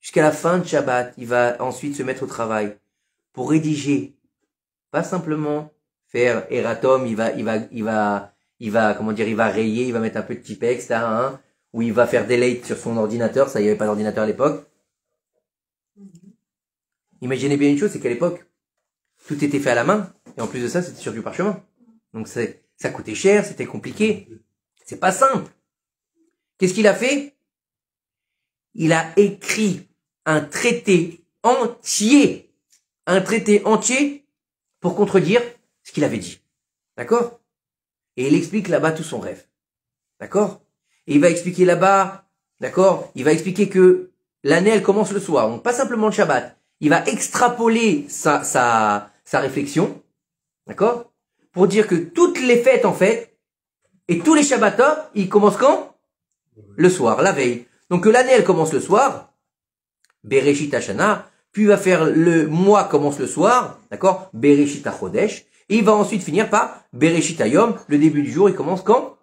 Jusqu'à la fin de Shabbat, il va ensuite se mettre au travail pour rédiger. Pas simplement faire erratum, il va, comment dire, il va rayer, il va mettre un peu de typex là, hein, ou il va faire delete sur son ordinateur, ça, il n'y avait pas d'ordinateur à l'époque. Imaginez bien une chose, c'est qu'à l'époque, tout était fait à la main, et en plus de ça, c'était sur du parchemin. Donc ça coûtait cher, c'était compliqué. C'est pas simple. Qu'est-ce qu'il a fait? Il a écrit un traité entier pour contredire ce qu'il avait dit. D'accord? Et il explique là-bas tout son rêve. D'accord? Et il va expliquer là-bas, d'accord? Il va expliquer que l'année, elle commence le soir. Donc pas simplement le Shabbat. Il va extrapoler sa réflexion. D'accord? Pour dire que toutes les fêtes, en fait, et tous les Shabbatot, ils commencent quand? Le soir, la veille. Donc que l'année, elle commence le soir. Bereshit Hashana. Puis il va faire le mois commence le soir. D'accord? Bereshit HaChodesh. Et il va ensuite finir par Bereshit Hayom. Le début du jour, il commence quand?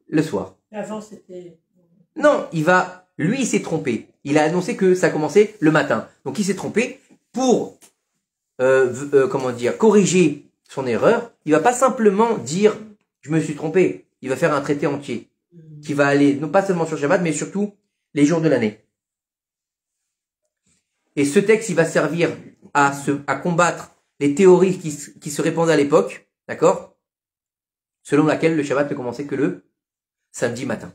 Le soir. Avant, c'était Non, lui, il s'est trompé. Il a annoncé que ça commençait le matin. Donc, il s'est trompé pour, corriger son erreur. Il va pas simplement dire, je me suis trompé. Il va faire un traité entier qui va aller, non pas seulement sur Shabbat, mais surtout les jours de l'année. Et ce texte, il va servir à combattre les théories qui se répandaient à l'époque, d'accord? Selon laquelle le Shabbat ne commençait que le samedi matin.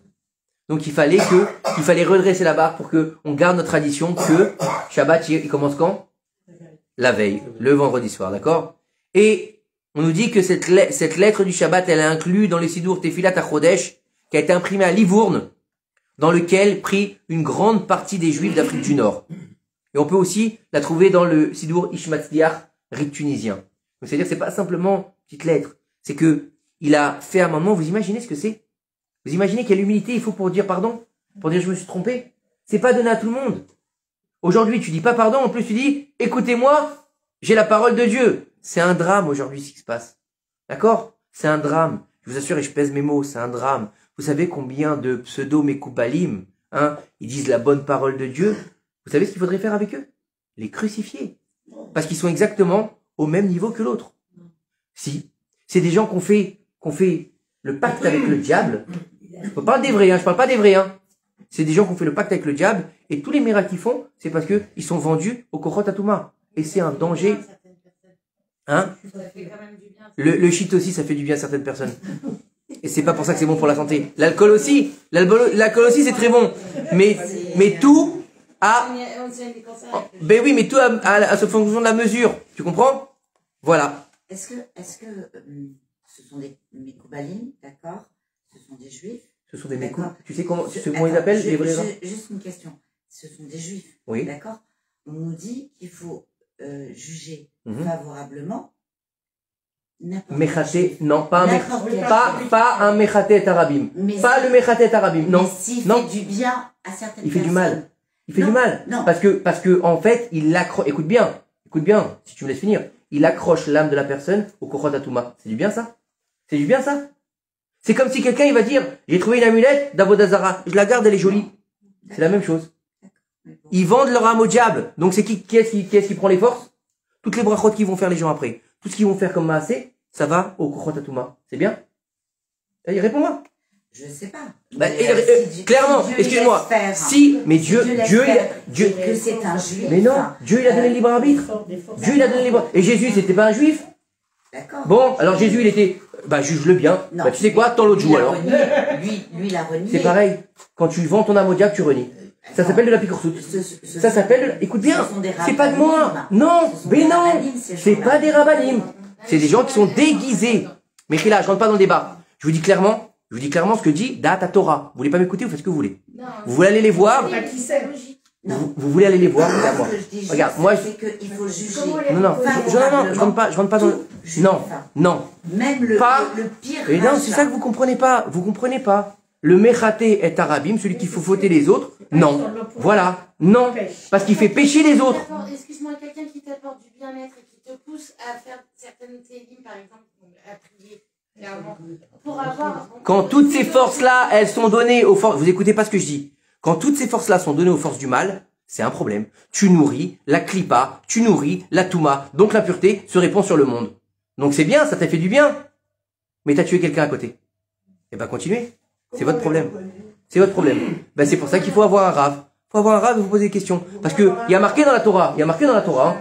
Donc il fallait redresser la barre pour que on garde notre tradition que Shabbat, il commence quand? La veille, le vendredi soir, d'accord? Et on nous dit que cette lettre du Shabbat, elle est inclue dans le Sidour Tefilat HaChodesh, qui a été imprimé à Livourne, dans lequel prit une grande partie des Juifs d'Afrique du Nord. Et on peut aussi la trouver dans le Sidour Ishmatzliach, rite tunisien. Donc c'est-à-dire que c'est pas simplement une petite lettre, c'est que il a fait un moment, vous imaginez ce que c'est? Vous imaginez quelle humilité il faut pour dire pardon? Pour dire je me suis trompé? C'est pas donné à tout le monde. Aujourd'hui, tu dis pas pardon, en plus tu dis écoutez-moi, j'ai la parole de Dieu. C'est un drame aujourd'hui ce qui se passe. D'accord? C'est un drame. Je vous assure et je pèse mes mots, c'est un drame. Vous savez combien de pseudo-mekoubalim, ils disent la bonne parole de Dieu? Vous savez ce qu'il faudrait faire avec eux? Les crucifier. Parce qu'ils sont exactement au même niveau que l'autre. Si. C'est des gens qu'on fait le pacte avec le diable. Je parle des vrais, je parle pas des vrais, C'est des gens qui ont fait le pacte avec le diable, et tous les miracles qu'ils font, c'est parce que ils sont vendus au Korot Atouma. Et c'est un danger. Le shit aussi, ça fait du bien à certaines personnes. Et c'est pas pour ça que c'est bon pour la santé. L'alcool aussi, c'est très bon. Mais tout ben oui, mais tout à ce fonction de la mesure. Tu comprends? Voilà. Est-ce que ce sont des Mekoubalim, d'accord? Ce sont des Juifs. Ce sont des Mekou. Tu sais comment ils appellent les vrais gens? Juste une question. Ce sont des Juifs, oui. D'accord? On nous dit qu'il faut juger favorablement n'importe Mechaté, non, pas un Mechaté Arabim. Pas le Mechaté Arabim, non. Mais s'il fait du bien à certaines personnes. Il fait du mal. Il fait du mal. Non. Parce que, en fait, il accroche, écoute bien, si tu me laisses finir. Il accroche l'âme de la personne au Korot Atouma. C'est du bien ça? C'est du bien ça? C'est comme si quelqu'un, il va dire, j'ai trouvé une amulette d'Avodazara. Je la garde, elle est jolie. C'est la même chose. Ils vendent leur âme au diable. Donc c'est qui est-ce qui prend les forces? Toutes les brachot qui vont faire les gens après. Tout ce qu'ils vont faire comme maasé, ça va au Korot Atouma. C'est bien? Allez, réponds-moi. Je sais pas. Clairement, excuse-moi. Si, mais Dieu, que c'est un juif. Mais non, Dieu il a donné le libre arbitre. Dieu il a donné le libre. Et Jésus, c'était pas un juif? D'accord. Bon, alors Jésus il était, juge-le bien. Non, tu sais quoi, tant l'autre joue alors. Lui il a renié. C'est pareil. Quand tu vends ton âme au diable, tu renies. Ça s'appelle de la picoursoute. Ça s'appelle, écoute bien, c'est pas de moi. Non, mais non, c'est pas des rabbinim. C'est des gens qui sont déguisés. Mais là, je rentre pas dans le débat. Je vous dis clairement ce que dit Da'at Torah. Vous voulez pas m'écouter, vous faites ce que vous voulez. Vous voulez aller les voir. Vous voulez aller les voir, regarde moi. Regarde, moi il faut juger. Non, je rentre pas dans le... Non. Même le pire. Et non, c'est ça que vous comprenez pas. Vous comprenez pas. Le Mechaté est arabim, celui qui faut fauter les autres. Non. Voilà. Non. Parce qu'il fait pécher les autres. Excuse-moi, quelqu'un qui t'apporte du bien-être et qui te pousse à faire certaines télim, par exemple, à prier. Quand toutes ces forces-là, elles sont données aux forces... Vous écoutez pas ce que je dis. Quand toutes ces forces-là sont données aux forces du mal, c'est un problème. Tu nourris la klipa, tu nourris la touma. Donc l'impureté se répand sur le monde. Donc c'est bien, ça t'a fait du bien. Mais t'as tué quelqu'un à côté. Eh ben continuez. C'est votre problème. C'est votre problème. Ben c'est pour ça qu'il faut avoir un rave. Faut avoir un rave et vous poser des questions. Parce que il y a marqué dans la Torah,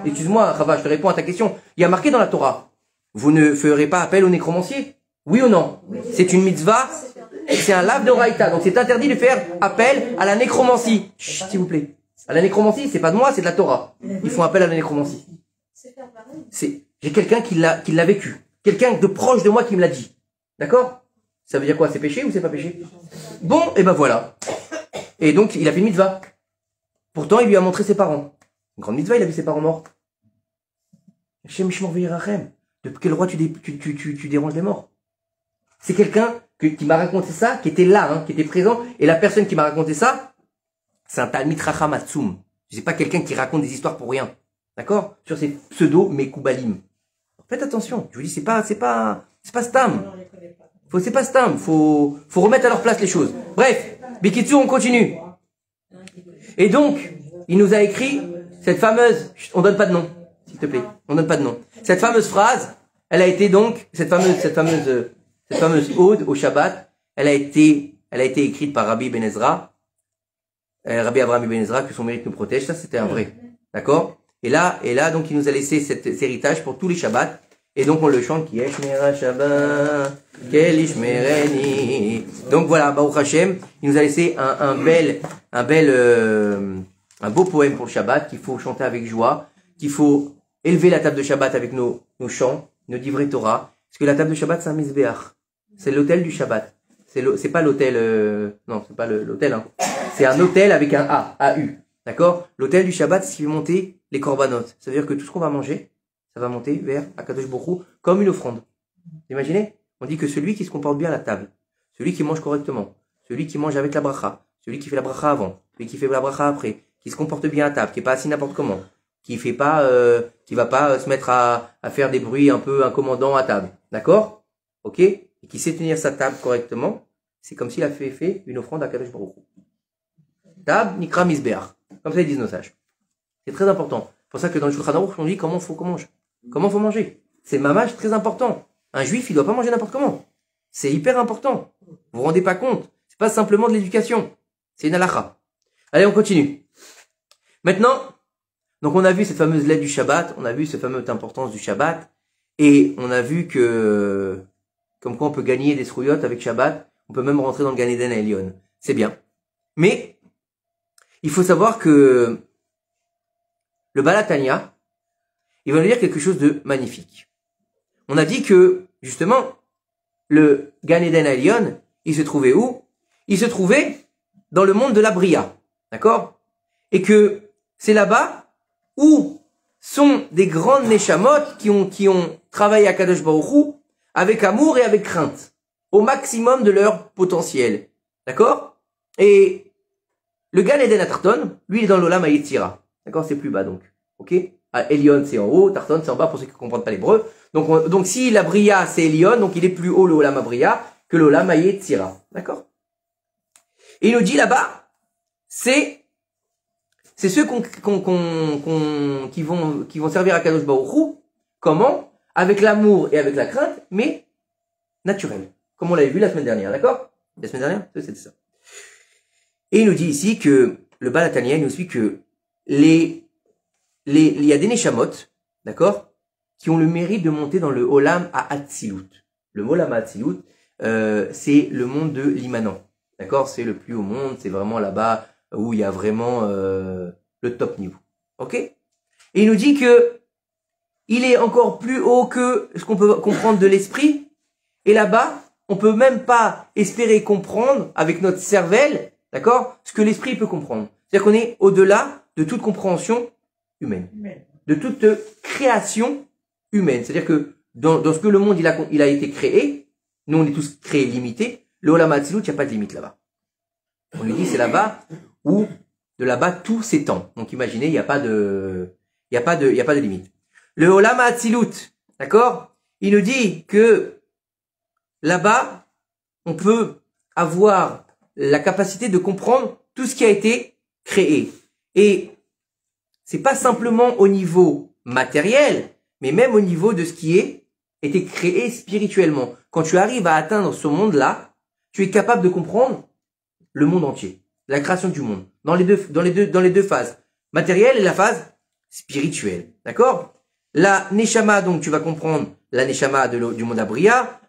excuse-moi, Rava, je te réponds à ta question. Il y a marqué dans la Torah. Vous ne ferez pas appel au nécromancier? Oui ou non? C'est une mitzvah, c'est un lave de Raïta, donc c'est interdit de faire appel à la nécromancie. Chut, s'il vous plaît. À la nécromancie, c'est pas de moi, c'est de la Torah. Ils font appel à la nécromancie. J'ai quelqu'un qui l'a vécu. Quelqu'un de proche de moi qui me l'a dit. D'accord? Ça veut dire quoi? C'est péché ou c'est pas péché? Bon, et ben voilà. Et donc, il a fait une mitzvah. Pourtant, il lui a montré ses parents. Une grande mitzvah, il a vu ses parents morts. Shem Shmor V'Yirachem. De quel roi tu déranges les morts? C'est quelqu'un qui m'a raconté ça, qui était là, qui était présent. Et la personne qui m'a raconté ça, c'est un Talmid Chacham Atzum. C'est pas quelqu'un qui raconte des histoires pour rien. D'accord? Sur ces pseudo-mekoubalim. Faites attention. Je vous dis, c'est pas stam. C'est pas stam. Faut remettre à leur place les choses. Bref. Bikitsu, on continue. Et donc, il nous a écrit cette fameuse, on donne pas de nom, s'il te plaît, on donne pas de nom. Cette fameuse phrase, elle a été donc, cette fameuse ode au Shabbat, elle a été écrite par Rabbi Ben Ezra, Rabbi Abraham Ben Ezra, que son mérite nous protège, ça c'était un vrai. D'accord? Et là, donc il nous a laissé cet héritage pour tous les Shabbats. Et donc on le chante, qui est Shmera Shabbat, Kel Ishmereni. Donc voilà, Baruch Hashem, il nous a laissé un beau poème pour le Shabbat, qu'il faut chanter avec joie, qu'il faut élever la table de Shabbat avec nos chants, nos divrei Torah. Parce que la table de Shabbat, c'est un misbéach. C'est l'autel du Shabbat. C'est pas l'autel, non, c'est pas l'autel, hein. C'est un autel avec un A, A-U. D'accord? L'autel du Shabbat, c'est ce qui fait monter les corbanotes. Ça veut dire que tout ce qu'on va manger, ça va monter vers Akadosh Baruch Hu comme une offrande. Vous imaginez? On dit que celui qui se comporte bien à la table, celui qui mange correctement, celui qui mange avec la bracha, celui qui fait la bracha avant, celui qui fait la bracha après, qui se comporte bien à table, qui est pas assis n'importe comment, qui fait pas, qui va pas se mettre à faire des bruits un peu incommodants à table. D'accord? Ok? Et qui sait tenir sa table correctement, c'est comme s'il a fait une offrande à Akadosh Baruch Hu. Tab nikra misbeach. Comme ça ils disent nos sages. C'est très important. C'est pour ça que dans le Shulchan Aruch, on dit comment faut qu'on mange. Comment faut manger. C'est mamage très important. Un juif, il doit pas manger n'importe comment. C'est hyper important. Vous vous rendez pas compte. C'est pas simplement de l'éducation. C'est une halakha. Allez, on continue. Maintenant, donc on a vu cette fameuse lettre du Shabbat, on a vu cette fameuse importance du Shabbat, et on a vu que, comme quoi on peut gagner des srouillottes avec Shabbat, on peut même rentrer dans le Gan Eden à Elion. C'est bien. Mais, il faut savoir que le Balatania, il va nous dire quelque chose de magnifique. On a dit que, justement, le Gan Eden à Elion, il se trouvait où? Il se trouvait dans le monde de la Bria. D'accord? Et que c'est là-bas où sont des grandes neshamot qui ont travaillé à Kadosh Baruch Hu avec amour et avec crainte, au maximum de leur potentiel. D'accord? Et le Gan Eden à Tarton, lui, il est dans l'Olam HaYetzira. D'accord? C'est plus bas, donc. Ok? Elion, c'est en haut, Tarton, c'est en bas, pour ceux qui ne comprennent pas l'hébreu. Donc si la Bria, c'est Elion, donc il est plus haut, le Olam HaBria, que l'Olam HaYetzira. D'accord? Et il nous dit là-bas, c'est ceux qui vont servir à Kadosh Baruch Hu. Comment? Avec l'amour et avec la crainte, mais naturel. Comme on l'avait vu la semaine dernière, d'accord? La semaine dernière? C'était ça. Et il nous dit ici que, le Balatania, il nous explique que il y a des neshamot, d'accord? Qui ont le mérite de monter dans le Olam à Hatzilut. Le Olam à Hatzilut, c'est le monde de l'immanent. D'accord? C'est le plus haut monde, c'est vraiment là-bas où il y a vraiment le top niveau. Ok? Et il nous dit que il est encore plus haut que ce qu'on peut comprendre de l'esprit. Et là-bas, on peut même pas espérer comprendre avec notre cervelle, d'accord, ce que l'esprit peut comprendre. C'est-à-dire qu'on est au-delà de toute compréhension humaine, de toute création humaine. C'est-à-dire que dans ce que le monde il a été créé, nous on est tous créés limités. Le Olam HaTzilut, il n'y a pas de limite là-bas. On lui dit c'est là-bas où de là-bas tout s'étend. Donc imaginez, il n'y a pas de limite. Le Olam HaTzilut, d'accord? Il nous dit que là-bas, on peut avoir la capacité de comprendre tout ce qui a été créé. Et c'est pas simplement au niveau matériel, mais même au niveau de ce qui est été créé spirituellement. Quand tu arrives à atteindre ce monde-là, tu es capable de comprendre le monde entier, la création du monde, dans les deux phases, matérielle et la phase spirituelle. D'accord? La Neshama, donc tu vas comprendre la Neshama du monde Abria,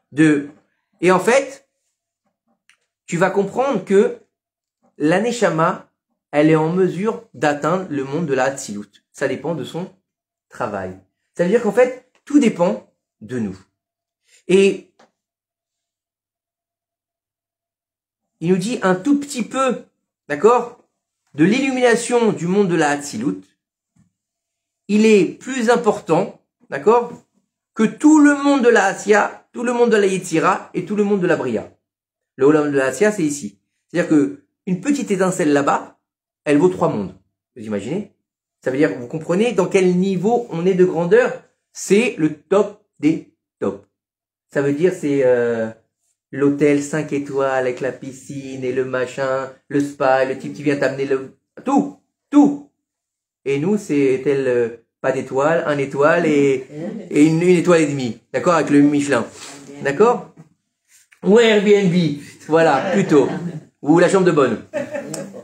et en fait, tu vas comprendre que la Neshama, elle est en mesure d'atteindre le monde de la Hatzilut. Ça dépend de son travail. Ça veut dire qu'en fait, tout dépend de nous. Et il nous dit un tout petit peu, d'accord, de l'illumination du monde de la Hatzilut. Il est plus important, d'accord, que tout le monde de la Asya, tout le monde de la Yetzira et tout le monde de la Bria. Le Olam de la Asya, c'est ici. C'est-à-dire que une petite étincelle là-bas, elle vaut 3 mondes. Vous imaginez? Ça veut dire, vous comprenez dans quel niveau on est de grandeur? C'est le top des tops. Ça veut dire, c'est l'hôtel 5 étoiles avec la piscine et le machin, le spa, le type qui vient t'amener tout, tout. Et nous, c'est tel, pas d'étoile, 1 étoile et une étoile et demie. D'accord? Avec le Michelin. D'accord? Ou Airbnb. Voilà, plutôt. Ou la chambre de bonne.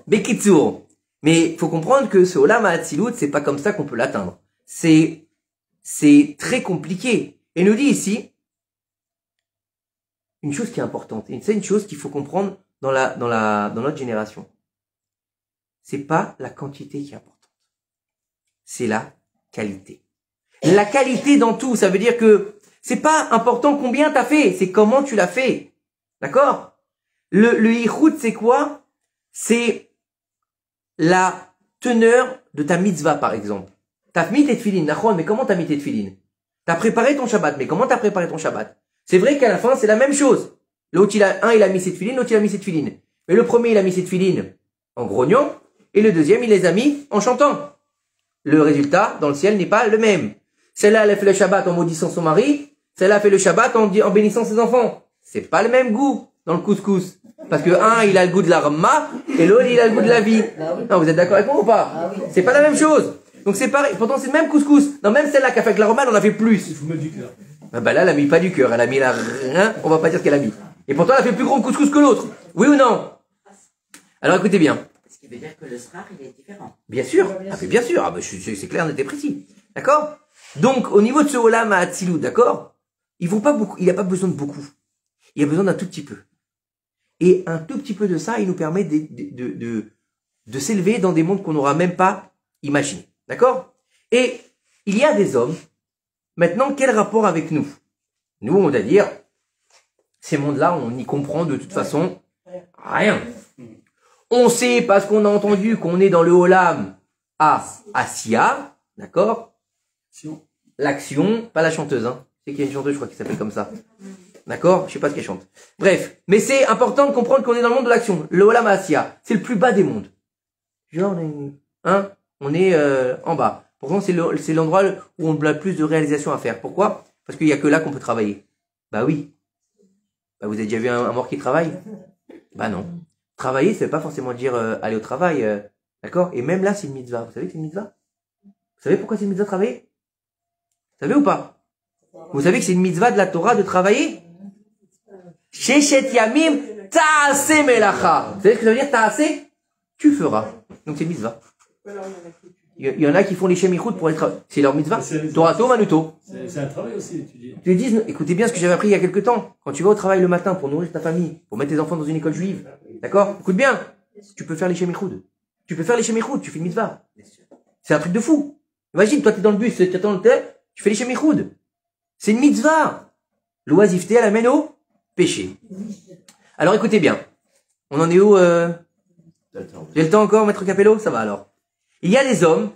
Bekitsour. Mais faut comprendre que ce Olam HaAtzilut, c'est pas comme ça qu'on peut l'atteindre. C'est très compliqué. Et nous dit ici, une chose qui est importante. Et c'est une chose qu'il faut comprendre dans notre génération. C'est pas la quantité qui est importante. C'est la qualité. La qualité dans tout, ça veut dire que c'est pas important combien t'as fait, c'est comment tu l'as fait. D'accord? Le yichud, c'est quoi? C'est la teneur de ta mitzvah, par exemple. T'as mis tes tefilines, d'accord, mais comment t'as mis tes tefilines? T'as préparé ton Shabbat, mais comment t'as préparé ton Shabbat? C'est vrai qu'à la fin, c'est la même chose. L'autre, il a mis ses tefilines, l'autre, il a mis ses tefilines. Mais le premier, il a mis ses tefilines en grognant, et le deuxième, il les a mis en chantant. Le résultat, dans le ciel, n'est pas le même. Celle-là, elle a fait le Shabbat en maudissant son mari, celle-là a fait le Shabbat en bénissant ses enfants. C'est pas le même goût dans le couscous. Parce que un, il a le goût de la ramma, et l'autre, il a le goût de la vie. Non, vous êtes d'accord avec moi ou pas? C'est pas la même chose. Donc c'est pareil. Pourtant, c'est le même couscous. Non, même celle-là qui a fait avec la ramma, elle en a fait plus. Il faut mettre du cœur. Ah bah là, elle a mis pas du cœur. Elle a mis rien. On va pas dire ce qu'elle a mis. Et pourtant, elle a fait plus gros couscous que l'autre. Oui ou non? Alors écoutez bien. Ce qui veut dire que le srar, il est différent. Bien sûr. Ah, mais bien sûr. Ah, bah, c'est clair, net et précis. D'accord? Donc, au niveau de ce Olam HaAtzilut, d'accord? Il faut pas beaucoup, il a pas besoin de beaucoup. Il a besoin d'un tout petit peu. Et un tout petit peu de ça, il nous permet de s'élever dans des mondes qu'on n'aura même pas imaginés. D'accord? Et il y a des hommes. Maintenant, quel rapport avec nous? Nous, on va dire, ces mondes-là, on n'y comprend de toute façon rien. On sait parce qu'on a entendu qu'on est dans le Olam HaAsiya, d'accord? L'action, pas la chanteuse, hein. C'est qu'il y a une chanteuse, je crois, qui s'appelle comme ça. D'accord? Je sais pas ce qu'elle chante. Bref. Mais c'est important de comprendre qu'on est dans le monde de l'action. Le Olam HaAsiya. C'est le plus bas des mondes. Genre, hein? On est, en bas. Pourtant, c'est l'endroit où on a le plus de réalisations à faire. Pourquoi? Parce qu'il y a que là qu'on peut travailler. Bah oui. Bah, vous avez déjà vu un mort qui travaille? Bah non. Travailler, ça veut pas forcément dire aller au travail. D'accord? Et même là, c'est une mitzvah. Vous savez que c'est une mitzvah? Vous savez pourquoi c'est une mitzvah de travailler? Vous savez ou pas? Vous savez que c'est une mitzvah de la Torah de travailler? Sheshet yamim ta'aseh melacha. Vous savez ce que ça veut dire ta'aseh? Tu feras. Donc c'est une mitzvah. Il y en a qui font les shemichut pour être. C'est leur mitzvah. Torato manuto. C'est un travail aussi, tu dis. Tu dis, écoutez bien ce que j'avais appris il y a quelque temps. Quand tu vas au travail le matin pour nourrir ta famille, pour mettre tes enfants dans une école juive, d'accord? Écoute bien. Tu peux faire les shemichut. Tu peux faire les shemichut. Tu fais une mitzvah. C'est un truc de fou. Imagine, toi, t'es dans le bus, tu attends le tel, tu fais les shemichut. C'est une mitzvah. L'oisiveté, elle amène au péché. Alors écoutez bien. On en est où J'ai le temps encore, maître Capello? Ça va alors. Il y a des hommes.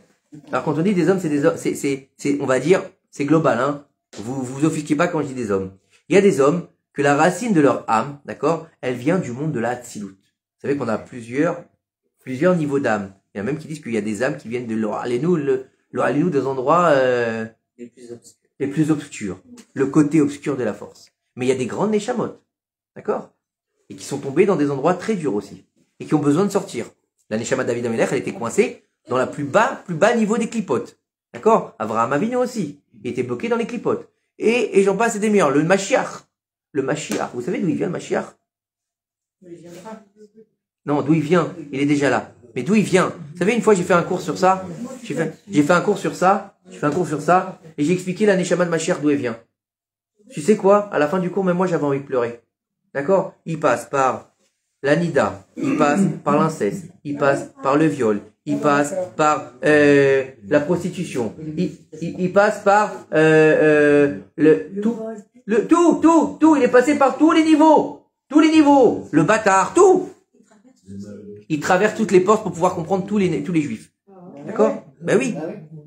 Alors quand on dit des hommes, c'est des hommes, on va dire, c'est global, hein. Vous offusquez pas quand je dis des hommes. Il y a des hommes que la racine de leur âme, d'accord, elle vient du monde de la Hatzilut. Vous savez qu'on a plusieurs niveaux d'âme. Il y en a même qui disent qu'il y a des âmes qui viennent de l'Oralenu, des endroits les plus obscurs, le côté obscur de la force. Mais il y a des grandes neshamot, d'accord, et qui sont tombées dans des endroits très durs aussi, et qui ont besoin de sortir. La neshama David Amelech, elle était coincée dans la plus bas niveau des clipotes, d'accord. Avraham Avinu aussi, il était bloqué dans les clipotes. Et j'en passe et des meilleurs. Le Mashiach, vous savez d'où il vient le Mashiach? Non, d'où il vient, il est déjà là. Mais d'où il vient? Vous savez, une fois j'ai fait un cours sur ça, j'ai fait un cours sur ça, et j'ai expliqué la neshama de Mashiach d'où elle vient. Tu sais quoi? À la fin du cours, même moi j'avais envie de pleurer. D'accord? Il passe par la nida, il passe par l'inceste, il passe par le viol, il passe par la prostitution, il passe par tout, il est passé par tous les niveaux, le bâtard, tout. Il traverse toutes les portes pour pouvoir comprendre tous les juifs. D'accord? Ben oui.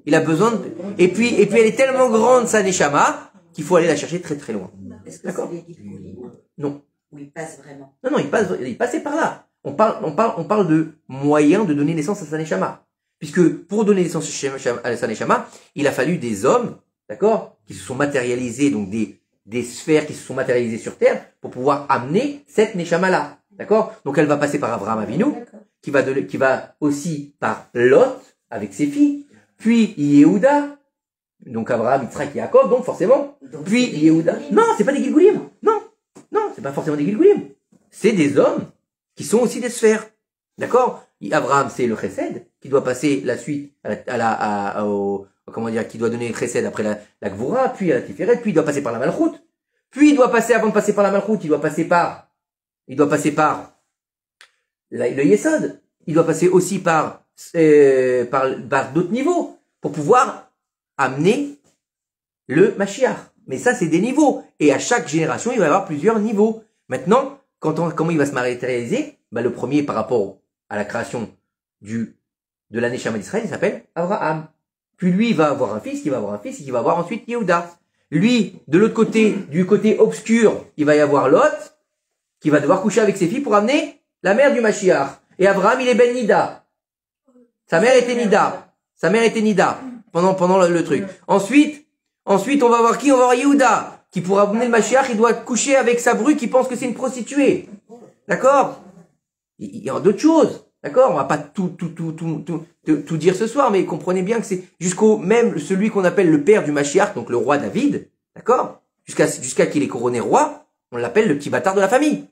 Il a besoin de... Et puis elle est tellement grande, sa neshama, qu'il faut aller la chercher très très loin. Est-ce que D'accord? c'est les Gilgoulim Non. Où il passe vraiment? Non, il passait par là. On parle de moyens de donner naissance à sa neshama. Puisque pour donner naissance à sa neshama, il a fallu des hommes, d'accord, qui se sont matérialisés, donc des des sphères qui se sont matérialisées sur terre pour pouvoir amener cette Neshama-là. D'accord? Donc elle va passer par Abraham Avinu, qui va aussi par Lot, avec ses filles, puis Yehuda, donc Abraham, Yitzhak et Yaakov, donc forcément, Donc, puis c'est des Yehuda. Gilgulim. Non, c'est pas des Gilgulim. Non, c'est pas forcément des Gilgulim. C'est des hommes qui sont aussi des sphères. D'accord? Abraham, c'est le Chesed, qui doit passer la suite comment dire, qui doit donner le Chesed après la Gvura, puis à la Tiferet, puis il doit passer par la Malchut. Puis il doit passer, avant de passer par la Malchut, il doit passer par le Yesod. Il doit passer aussi par d'autres niveaux pour pouvoir amener le Mashiach. Mais ça, c'est des niveaux. Et à chaque génération, il va y avoir plusieurs niveaux. Maintenant, comment il va se matérialiser? Le premier, par rapport à la création de la Neshama d'Israël, il s'appelle Abraham. Puis lui, il va avoir un fils, qui va avoir un fils, et qui va avoir ensuite Yehuda. Lui, de l'autre côté, du côté obscur, il va y avoir Lot, qui va devoir coucher avec ses filles pour amener la mère du Mashiach. Et Abraham, il est Ben Nida. Sa mère était Nida. Pendant le truc. Ensuite, on va voir qui? On va voir Yehuda, qui pour amener le Mashiach, il doit coucher avec sa bru qui pense que c'est une prostituée. D'accord? Il y a d'autres choses. D'accord? On va pas tout dire ce soir, mais comprenez bien que c'est jusqu'au même celui qu'on appelle le père du Mashiach, donc le roi David. D'accord? Jusqu'à qu'il est couronné roi, on l'appelle le petit bâtard de la famille.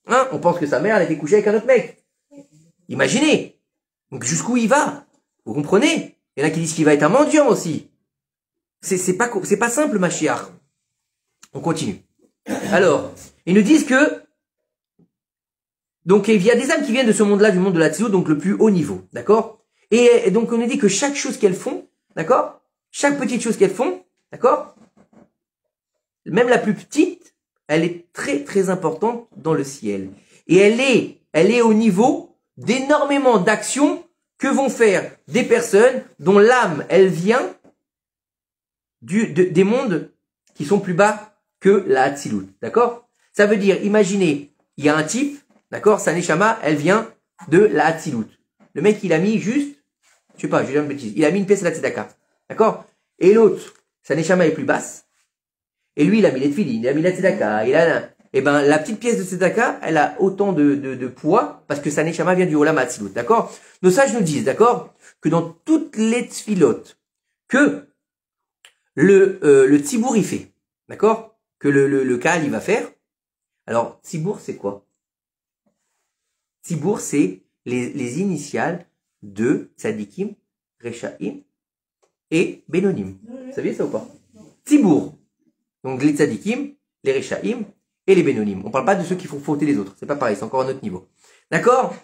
Hein? On pense que sa mère, elle était couchée avec un autre mec. Imaginez. Donc jusqu'où il va? Vous comprenez? Il y en a qui disent qu'il va être un mendiant aussi. C'est pas simple, le Mashiach. On continue. Alors, ils nous disent que donc il y a des âmes qui viennent de ce monde-là, du monde de la Tzilou, donc le plus haut niveau, d'accord? Et donc on nous dit que chaque chose qu'elles font, d'accord? Chaque petite chose qu'elles font, d'accord? Même la plus petite, elle est très très importante dans le ciel. Et elle est au niveau d'énormément d'actions que vont faire des personnes dont l'âme, elle vient des mondes qui sont plus bas que la Hatzilut, d'accord? Ça veut dire, imaginez, il y a un type, d'accord, sa Neshama, elle vient de la Hatzilut. Le mec, il a mis juste, je sais pas, je vais dire une bêtise, il a mis une pièce à la Tzedaka, d'accord? Et l'autre, sa Neshama est plus basse, et lui, il a mis les tefilines, il a mis la Tzedaka, et ben, la petite pièce de Tzedaka, elle a autant de poids, parce que sa Neshama vient du Olam Hatzilut, d'accord? Nos sages nous disent, d'accord, que dans toutes les tfilotes, que le tzibour il fait, d'accord, que le Kahal il va faire. Alors tzibour c'est quoi? Tzibour c'est les initiales de tzadikim, rechaim et benonim. Vous saviez ça ou pas? Tzibour. Donc les tzadikim, les rechaim et les benonim. On parle pas de ceux qui font fauter les autres. C'est pas pareil, c'est encore un autre niveau. D'accord?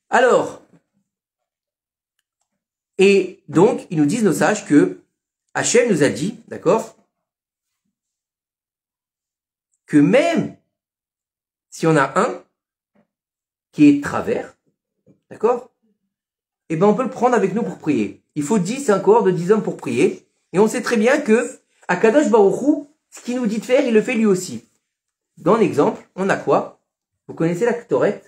Alors, et donc ils nous disent nos sages que Hachem nous a dit, d'accord, que même si on a un qui est de travers, d'accord, eh ben on peut le prendre avec nous pour prier. Il faut 10, un cohort de 10 hommes pour prier. Et on sait très bien que Akadosh Baruch Hu, ce qu'il nous dit de faire, il le fait lui aussi. Dans l'exemple, on a quoi? Vous connaissez la Ktoret?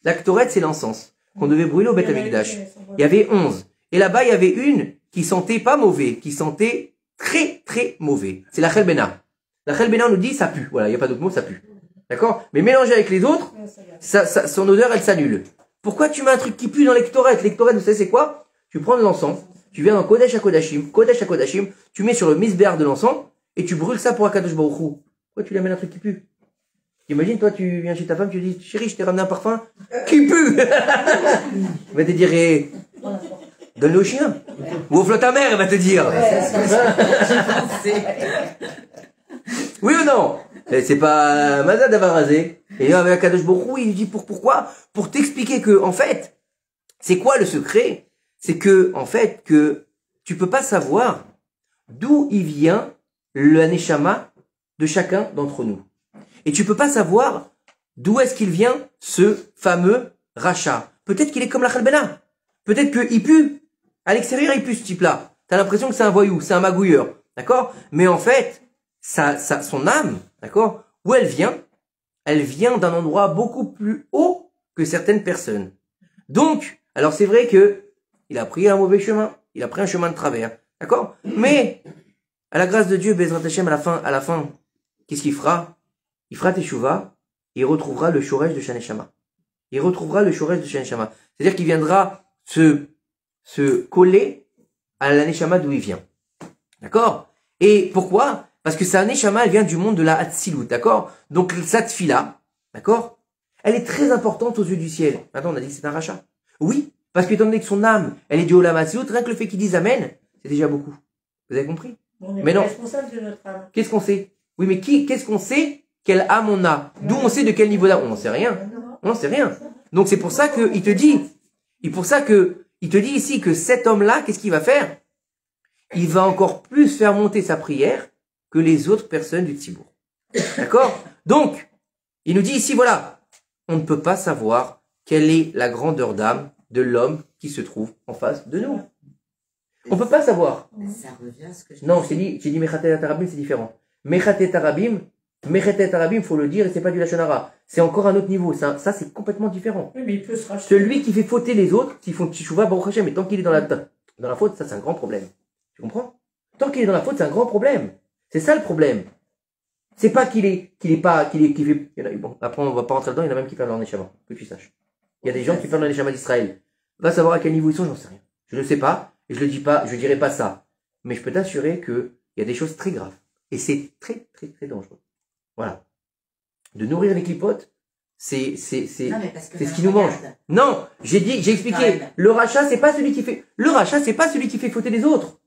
La Ktoret, c'est l'encens qu'on devait brûler au Beth Amikdash. Il y avait 11. Et là-bas, il y avait une qui sentait pas mauvais, qui sentait très très mauvais. C'est la Chelbena. La Chelbena, on nous dit, ça pue. Voilà, il n'y a pas d'autre mot, ça pue. D'accord? Mais mélangé avec les autres, son odeur, elle s'annule. Pourquoi tu mets un truc qui pue dans l'Ektoret? L'Ektoret, vous savez c'est quoi? Tu prends de l'encens, tu viens dans Kodesh HaKodashim, tu mets sur le misbéar de l'encens, et tu brûles ça pour Akadosh Baruch Hu. Pourquoi tu lui amènes un truc qui pue? Imagine, toi, tu viens chez ta femme, tu lui dis, chérie, je t'ai ramené un parfum qui pue. Elle va te dire, donne-le au chien. Ou offre-le à ta mère, elle va te dire. Oui ou non? C'est pas Mazad d'avoir rasé. Et avec Akadosh Baruch Hu, il dit pourquoi? Pour t'expliquer que, en fait, c'est quoi le secret? C'est que, en fait, que tu peux pas savoir d'où il vient le neshama de chacun d'entre nous. Et tu peux pas savoir d'où est-ce qu'il vient ce fameux rachat. Peut-être qu'il est comme la Chalbena. Peut-être qu'il pue. À l'extérieur, il pue ce type-là. T'as l'impression que c'est un voyou, c'est un magouilleur. D'accord? Mais en fait, son âme, d'accord? Où elle vient d'un endroit beaucoup plus haut que certaines personnes. Donc, alors c'est vrai que il a pris un mauvais chemin. Il a pris un chemin de travers. D'accord? Mais, À la grâce de Dieu, Bezrat Hashem, à la fin, qu'est-ce qu'il fera? Il fera Teshuvah et il retrouvera le Shoresh de Shaneshama. Il retrouvera le Shoresh de Shaneshama. C'est-à-dire qu'il viendra se coller à la Neshama d'où il vient. D'accord? Et pourquoi? Parce que sa Neshama, elle vient du monde de la Hatzilut, d'accord? Donc sa tfila, d'accord? Elle est très importante aux yeux du ciel. Maintenant, on a dit que c'est un rachat. Oui, parce qu'étant donné que son âme, elle est du Olam Hatzilut, rien que le fait qu'il dise Amen, c'est déjà beaucoup. Vous avez compris? On est Mais non. responsable de notre âme. Qu'est-ce qu'on sait? Oui, mais qu'est-ce qu'on sait? Quelle âme on a? D'où on sait de quel niveau d'âme? On n'en sait rien. On n'en sait rien. Donc c'est pour ça qu'il te dit, il te dit ici que cet homme-là, qu'est-ce qu'il va faire? Il va encore plus faire monter sa prière que les autres personnes du Tzibour. D'accord? Donc, il nous dit ici, voilà, on ne peut pas savoir quelle est la grandeur d'âme de l'homme qui se trouve en face de nous. On peut pas savoir. Ça revient à ce que je Non, j'ai dit Mechatet Arabim, c'est différent. Mechatet Arabim, faut le dire, et c'est pas du Lachonara. C'est encore un autre niveau. Ça c'est complètement différent. Oui, mais il peut se racheter. Celui qui fait fauter les autres, s'ils font Teshuvah, Baruch Hashem, mais tant qu'il est dans la faute, ça c'est un grand problème. Tu comprends? Tant qu'il est dans la faute, c'est un grand problème. C'est ça le problème. C'est pas qu'il fait, bon, après on va pas rentrer dedans, il y en a même qui perdent leur Neshama, que tu saches. Il y a des gens qui perdent leur Neshama d'Israël. Va savoir à quel niveau ils sont, j'en sais rien. Je ne sais pas, et je le dis pas, je dirai pas ça. Mais je peux t'assurer que il y a des choses très graves. Et c'est très, très, très dangereux. Voilà. De nourrir les clipotes, c'est ce qui nous mange. Non, j'ai expliqué. Le rachat, c'est pas celui qui fait fauter les autres.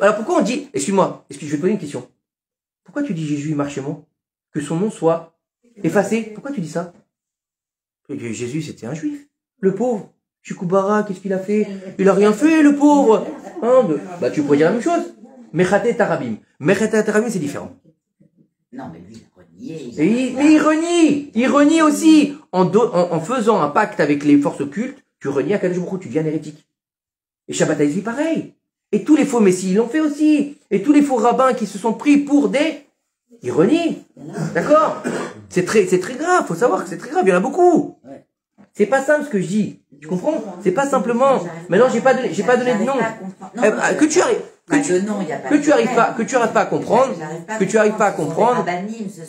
Alors pourquoi on dit, excuse-moi, je vais te poser une question. Pourquoi tu dis Jésus Marchémon? Que son nom soit effacé? Pourquoi tu dis ça? Jésus, c'était un juif. Le pauvre. Chikoubara, qu'est-ce qu'il a fait? Il a rien fait, le pauvre. Hein, bah, tu pourrais dire la même chose. Mechatet Tarabim. Mechatet Tarabim, c'est différent. Non, mais lui, il a renié. Mais il renie. Il renie aussi. En faisant un pacte avec les forces occultes, tu renies à Kadosh Baruch Hu, tu deviens hérétique. Et Shabbat Haïzvi, pareil. Et tous les faux messies, ils l'ont fait aussi. Et tous les faux rabbins qui se sont pris pour des... Ils renient. D'accord? C'est très grave. Faut savoir que c'est très grave. Il y en a beaucoup. C'est pas simple ce que je dis. Tu comprends? C'est pas simplement. Maintenant, j'ai pas donné de nom. Que tu arrives pas à comprendre. Que tu arrives pas à comprendre.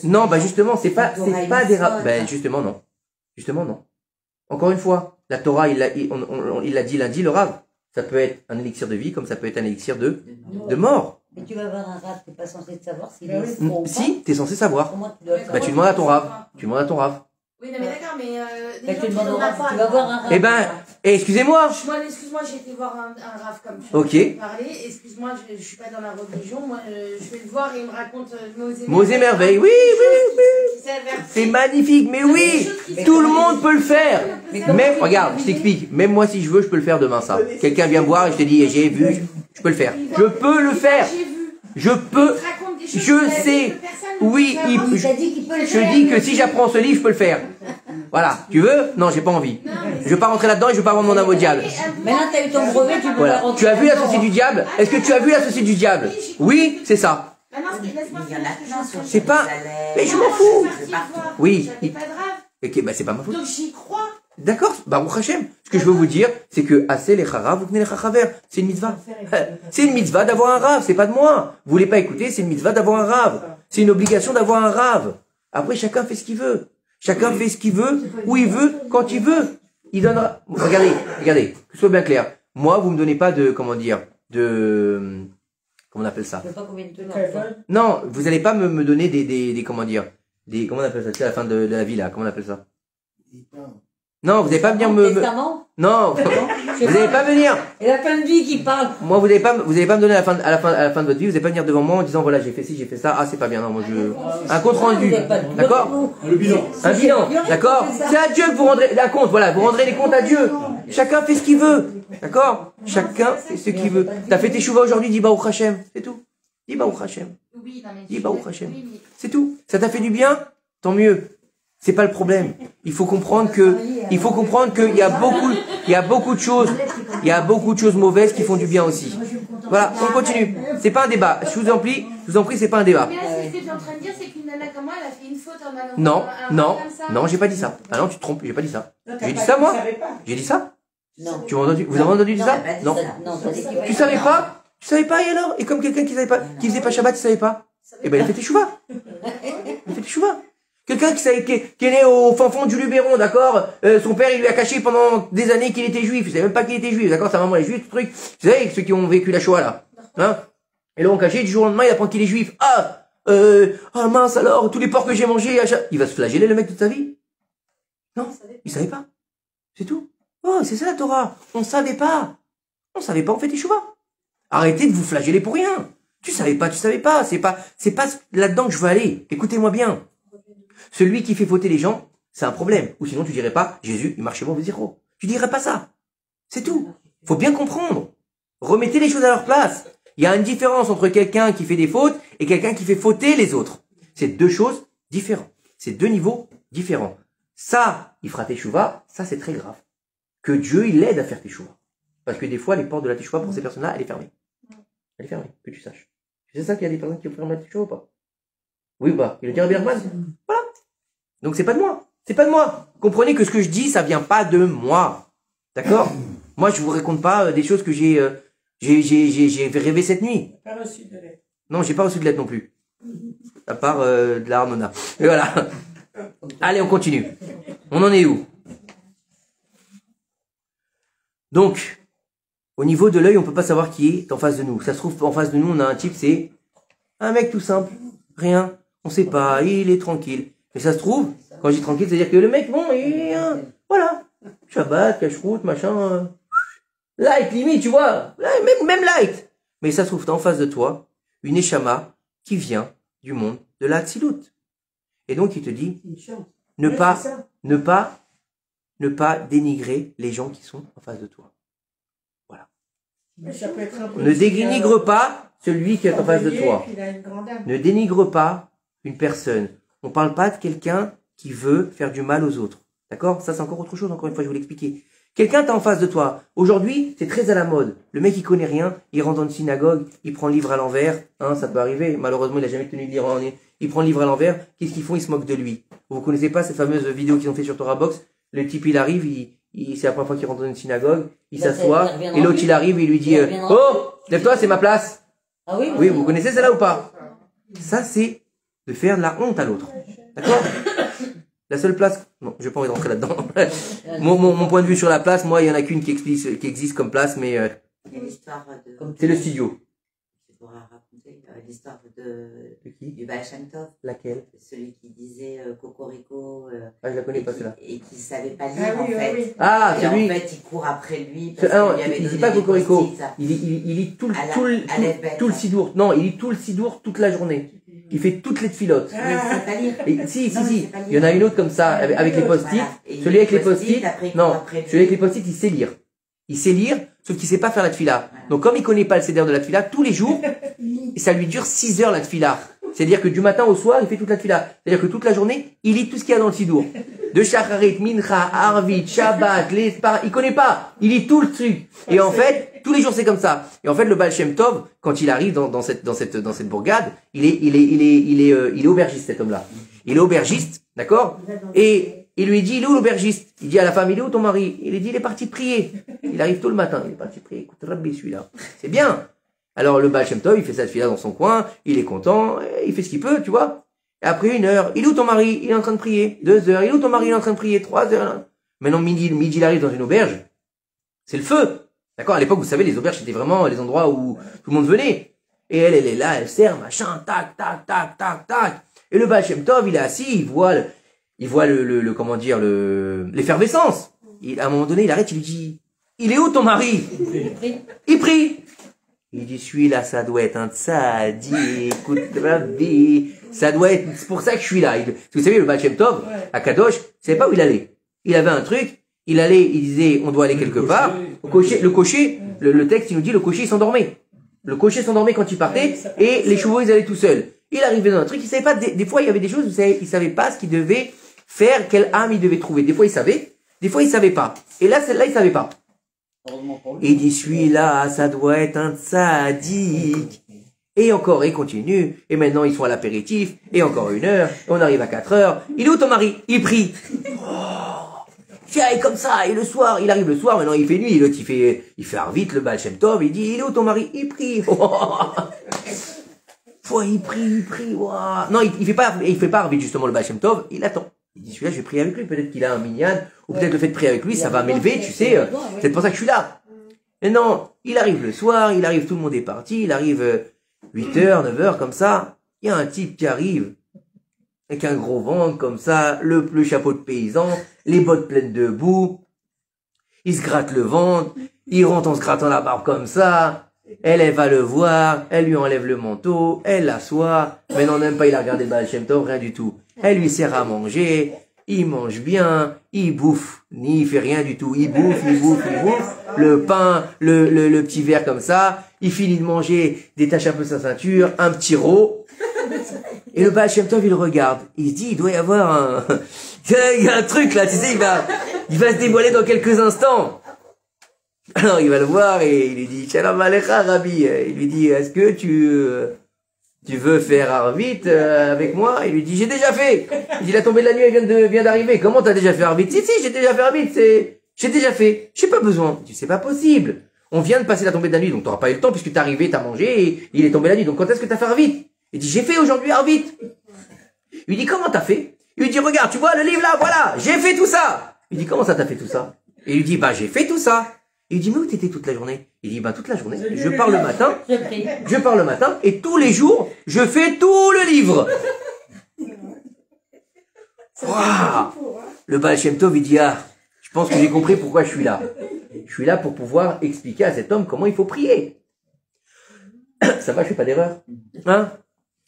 Non, bah justement, c'est pas des rabbins. Ben justement non. Justement non. Encore une fois, la Torah, il l'a dit lundi, le Rav. Ça peut être un élixir de vie, comme ça peut être un élixir de mort. Mais tu vas avoir un Rav, t'es pas censé savoir s'il est faux ou pas. Si, t'es censé savoir. Bah tu demandes à ton Rav. Oui, non, mais d'accord, mais Mais des tu gens qui demandes au n'ont Rav, pas. tu vas voir un Rav. Eh ben, excusez-moi. Excuse-moi, j'ai été voir un Rav comme tu Ok. parler. Excuse-moi, je suis pas dans la religion. Moi, je vais le voir et il me raconte Mots et merveilles. Oui. C'est magnifique, mais oui. Tout le monde peut le faire. Même, regarde, je t'explique. Même moi, si je veux, je peux le faire demain, ça. Quelqu'un vient me voir et je te dis, j'ai vu, je peux le faire. Je peux le faire. Je peux. Je sais. Oui, je dis que si j'apprends ce livre, je peux le faire. Voilà. Tu veux? Non, j'ai pas envie. Je veux pas rentrer là-dedans et je veux pas vendre mon âme au diable. Maintenant, t'as eu ton brevet, tu peux Voilà. la rentrer. Tu as vu l'associé du diable? Est-ce que tu as vu l'associé du diable? Oui, c'est ça. C'est pas. Mais je m'en fous. Oui. J'avais pas de Rav. Ok, bah c'est pas ma faute. Donc j'y crois. D'accord, Baruch Hashem. Ce que je veux vous dire, c'est que assez les chara, vous venez les chachaver. C'est une mitzvah. C'est une mitzvah d'avoir un rave, c'est pas de moi. Vous voulez pas écouter, c'est une mitzvah d'avoir un rave. C'est une obligation d'avoir un rave. Après, chacun fait ce qu'il veut. Chacun fait ce qu'il veut, où il veut, quand il veut. Il donnera. Regardez, que ce soit bien clair. Moi, vous me donnez pas de, comment on appelle ça? Je sais pas combien de temps. Non, vous allez pas me donner des comment on appelle ça? Tu sais, à la fin de la vie, là, comment on appelle ça? Non, vous n'allez pas venir me... Non, vous n'allez pas venir. Et la fin de vie qui parle. Moi, vous n'allez pas me donner à la fin de votre vie, vous n'allez pas venir devant moi en disant, voilà, j'ai fait ci, j'ai fait ça, ah, c'est pas bien, non, moi, un compte rendu. D'accord? Le bilan. Un bilan. D'accord? C'est à Dieu que vous rendrez la compte, voilà, vous rendrez les comptes à Dieu. Chacun fait ce qu'il veut. D'accord? Chacun fait ce qu'il veut. T'as fait tes chouvas aujourd'hui, dis Baruch Hashem. C'est tout. Dis Baruch Hashem. Dis Baruch Hashem. C'est tout. Ça t'a fait du bien? Tant mieux. C'est pas le problème. Il faut comprendre qu'il y a beaucoup de choses mauvaises qui font du bien aussi. Voilà, on continue. C'est pas un débat. Je vous en prie, c'est pas un débat. Mais là, ce que tu es en train de dire, c'est qu'une nana comme moi, elle a fait une faute en allant. Non, j'ai pas dit ça. Ah non, tu te trompes, j'ai pas dit ça. J'ai dit ça, moi? J'ai dit ça? Non. Vous avez entendu ça? Non. Tu savais pas? Tu savais pas, et alors? Et comme quelqu'un qui savait pas, qui faisait pas Shabbat, tu savais pas? Eh ben, il a fait teshuva. Il a fait teshuva. Quelqu'un qui est né au fin fond du Luberon, d'accord? Son père, il lui a caché pendant des années qu'il était juif. Il savait même pas qu'il était juif, d'accord? Sa maman est juive, tout truc. Vous savez, ceux qui ont vécu la Shoah, là. Hein? Et là, on caché, du jour au lendemain, il apprend qu'il est juif. Mince alors, tous les porcs que j'ai mangés, il va se flageller le mec toute sa vie. Non, il savait pas. C'est tout. Oh, c'est ça la Torah. On savait pas. On savait pas, on fait teshuva. Arrêtez de vous flageller pour rien. Tu savais pas, tu savais pas. C'est pas là-dedans que je veux aller. Écoutez-moi bien. Celui qui fait fauter les gens, c'est un problème. Ou sinon, tu dirais pas, Jésus, il marchait mauvais zéro. Tu dirais pas ça. C'est tout. Faut bien comprendre. Remettez les choses à leur place. Il y a une différence entre quelqu'un qui fait des fautes et quelqu'un qui fait fauter les autres. C'est deux choses différentes. C'est deux niveaux différents. Ça, il fera teshuva, ça c'est très grave. Que Dieu, il l'aide à faire teshuva. Parce que des fois, les portes de la teshuva pour ces personnes-là, elle est fermée. Elle est fermée, que tu saches. C'est ça qu'il y a des personnes qui ont fermé la teshuva ou pas? Oui ou pas? Il a dit Rabbi Nachman. Voilà. Donc c'est pas de moi. C'est pas de moi. Comprenez que ce que je dis, ça vient pas de moi. D'accord? Moi, je vous raconte pas des choses que j'ai rêvé cette nuit. Pas reçu de lettre. Non, j'ai pas reçu de lettre non plus. À part de la Harmona. Et voilà. Allez, on continue. On en est où? Donc, au niveau de l'œil, on peut pas savoir qui est en face de nous. Ça se trouve, en face de nous, on a un type, c'est un mec tout simple. Rien. On sait pas. Il est tranquille. Mais ça se trouve, quand je dis tranquille, c'est-à-dire que le mec, bon, il est, voilà. Shabbat, cache-route, machin. Light, limite, tu vois. Même light. Mais ça se trouve, t'as en face de toi une Neshama qui vient du monde de la Tzilut. Et donc, il te dit, ne pas dénigrer les gens qui sont en face de toi. Voilà. Mais ça peut être un Ne dénigre pas celui qui est en face de toi. Puis il a une grande âme. Ne dénigre pas une personne. On parle pas de quelqu'un qui veut faire du mal aux autres. D'accord? Ça, c'est encore autre chose. Encore une fois, je vais vous l'expliquer. Quelqu'un t'es en face de toi. Aujourd'hui, c'est très à la mode. Le mec, il connaît rien. Il rentre dans une synagogue. Il prend le livre à l'envers. Hein, ça peut arriver. Malheureusement, il a jamais tenu le livre en... Il prend le livre à l'envers. Qu'est-ce qu'ils font? Ils se moquent de lui. Vous connaissez pas cette fameuse vidéo qu'ils ont fait sur Torah Box? Le type, il arrive. C'est la première fois qu'il rentre dans une synagogue. Il s'assoit. Et l'autre, il arrive. Il lui dit, oh, lève-toi, c'est ma place. Ah oui, Oui, vous connaissez celle-là ou pas? Ça, c'est de faire de la honte à l'autre. D'accord? La seule place... Non, j'ai pas envie de rentrer là-dedans. mon point de vue sur la place, moi, il y en a qu'une qui existe comme place, mais... Il y a l'histoire de... c'est le studio. Je pourrais raconter l'histoire de qui? du Baal Shem Tov. Laquelle? Celui qui disait Cocorico. Ah, je la connais pas, celle-là. Et qui savait pas lire, Ah oui, en fait. oui. Ah, Et celui... en fait, il court après lui. Parce Non, qu'il lui avait il dit donné pas des Cocorico. post-it. Il lit tout À la bête. le sidour. Non, il lit tout le sidour toute la journée. Il fait toutes les tfilotes. Mais il sait pas lire. Et, si. Non, il sait pas lire. Il y en a une autre comme ça, avec les post-it. Voilà. Et Celui avec les post-it, post-it, après, il non. court après lui. Celui avec les post-it, il sait lire. Il sait lire, sauf qu'il sait pas faire la tfila. Donc, comme il connaît pas le seder de la tfila, tous les jours, ça lui dure 6 heures la tfila. C'est-à-dire que du matin au soir, il fait toute la tfila. C'est-à-dire que toute la journée, il lit tout ce qu'il y a dans le sidour. De Shacharit, Mincha, Arvit, Shabbat, il connaît pas. Il lit tout le truc. Et en fait, tous les jours, c'est comme ça. Et en fait, le Baal Shem Tov, quand il arrive dans cette bourgade, il est aubergiste, cet homme-là. Il est aubergiste, d'accord? Et il lui dit, il est où l'aubergiste? Il dit à la femme, il est où ton mari? Il lui dit, il est parti prier. Il arrive tôt le matin, il est parti prier. Écoute, Rabbi, celui-là. C'est bien. Alors, le Baal Shem Tov, il fait sa tfila dans son coin, il est content, il fait ce qu'il peut, tu vois. Et après 1 heure, il est où ton mari? Il est en train de prier. 2 heures, il est où ton mari? Il est en train de prier. 3 heures. Maintenant, midi, il arrive dans une auberge. C'est le feu. D'accord? À l'époque, vous savez, les auberges, c'était vraiment les endroits où tout le monde venait. Et elle est là, elle sert, machin, tac, tac, tac, tac, tac. Et le Baal Shem Tov, il est assis, il voit comment dire, l'effervescence. À un moment donné, il arrête, il lui dit, il est où ton mari? Il prie. Il dit, celui-là, ça doit être un tzadi, écoute, Rabbi, ça doit être, c'est pour ça que je suis là. Vous savez, le Baal Shem Tov, à Kadosh, il savait pas où il allait. Il avait un truc, il disait, on doit aller quelque part. Le cocher, le texte, il nous dit, le cocher, il s'endormait. Le cocher s'endormait quand il partait, et les chevaux, ils allaient tout seuls. Il arrivait dans un truc, il savait pas, des fois, il y avait des choses, vous savez, il savait pas ce qu'il devait faire, quelle âme il devait trouver. Des fois, il savait, des fois, il savait pas. Et là, celle-là, il savait pas. Il dit, celui-là, ça doit être un tzaddik. Et encore, il continue. Et maintenant, ils sont à l'apéritif. Et encore 1 heure. Et on arrive à 4 heures. Il est où ton mari? Il prie. Oh, Tiens, et comme ça, et le soir, il arrive le soir, maintenant il fait nuit, l'autre il fait Arvit, le Baal Shem Tov, il dit, il est où ton mari? Il prie. Il prie, ouah. Non, il fait pas Arvit, justement, le Baal Shem Tov, il attend. Il dit, celui-là, je vais prier avec lui, peut-être qu'il a un minyan, ou peut-être le fait de prier avec lui, ça va m'élever, tu sais, c'est pour ça que je suis là. Et non, il arrive le soir, tout le monde est parti, il arrive 8h, 9h, comme ça, il y a un type qui arrive, avec un gros ventre comme ça, le chapeau de paysan, les bottes pleines de boue, il se gratte le ventre, il rentre en se grattant la barbe comme ça, elle va le voir, elle lui enlève le manteau, elle l'assoit, mais non, même pas il a regardé le Baal Shem Tov, rien du tout. Elle lui sert à manger, il mange bien, il bouffe, ni il fait rien du tout, il bouffe, le pain, le petit verre comme ça, il finit de manger, détache un peu sa ceinture, un petit rot, et le Baal Shem Tov, il regarde, il se dit, il doit y avoir il y a un truc là, tu sais, il va se dévoiler dans quelques instants. Alors il va le voir et il lui dit, Shalom Alecha, Rabbi, il lui dit, est-ce que tu veux faire Arvit avec moi? Il lui dit, j'ai déjà fait. Il dit, la tombée de la nuit, elle vient d'arriver. Comment t'as déjà fait Arvit? Si, j'ai déjà fait Arvit, j'ai déjà fait. J'ai pas besoin. Il dit, c'est pas possible. On vient de passer la tombée de la nuit, donc t'auras pas eu le temps puisque t'es arrivé, t'as mangé et il est tombé la nuit. Donc quand est-ce que t'as fait Arvit? Il dit, j'ai fait aujourd'hui Arvit. Il lui dit, comment t'as fait? Il lui dit, regarde, tu vois le livre là, voilà, j'ai fait tout ça. Il dit, comment ça t'as fait tout ça? Et il lui dit, bah j'ai fait tout ça. Il lui dit, mais où t'étais toute la journée? Il dit, bah toute la journée, je pars le matin, et tous les jours, je fais tout le livre. Waouh! Le Baal Shem Tov, il dit, je pense que j'ai compris pourquoi je suis là. Je suis là pour pouvoir expliquer à cet homme comment il faut prier. Ça va, je fais pas d'erreur. Hein?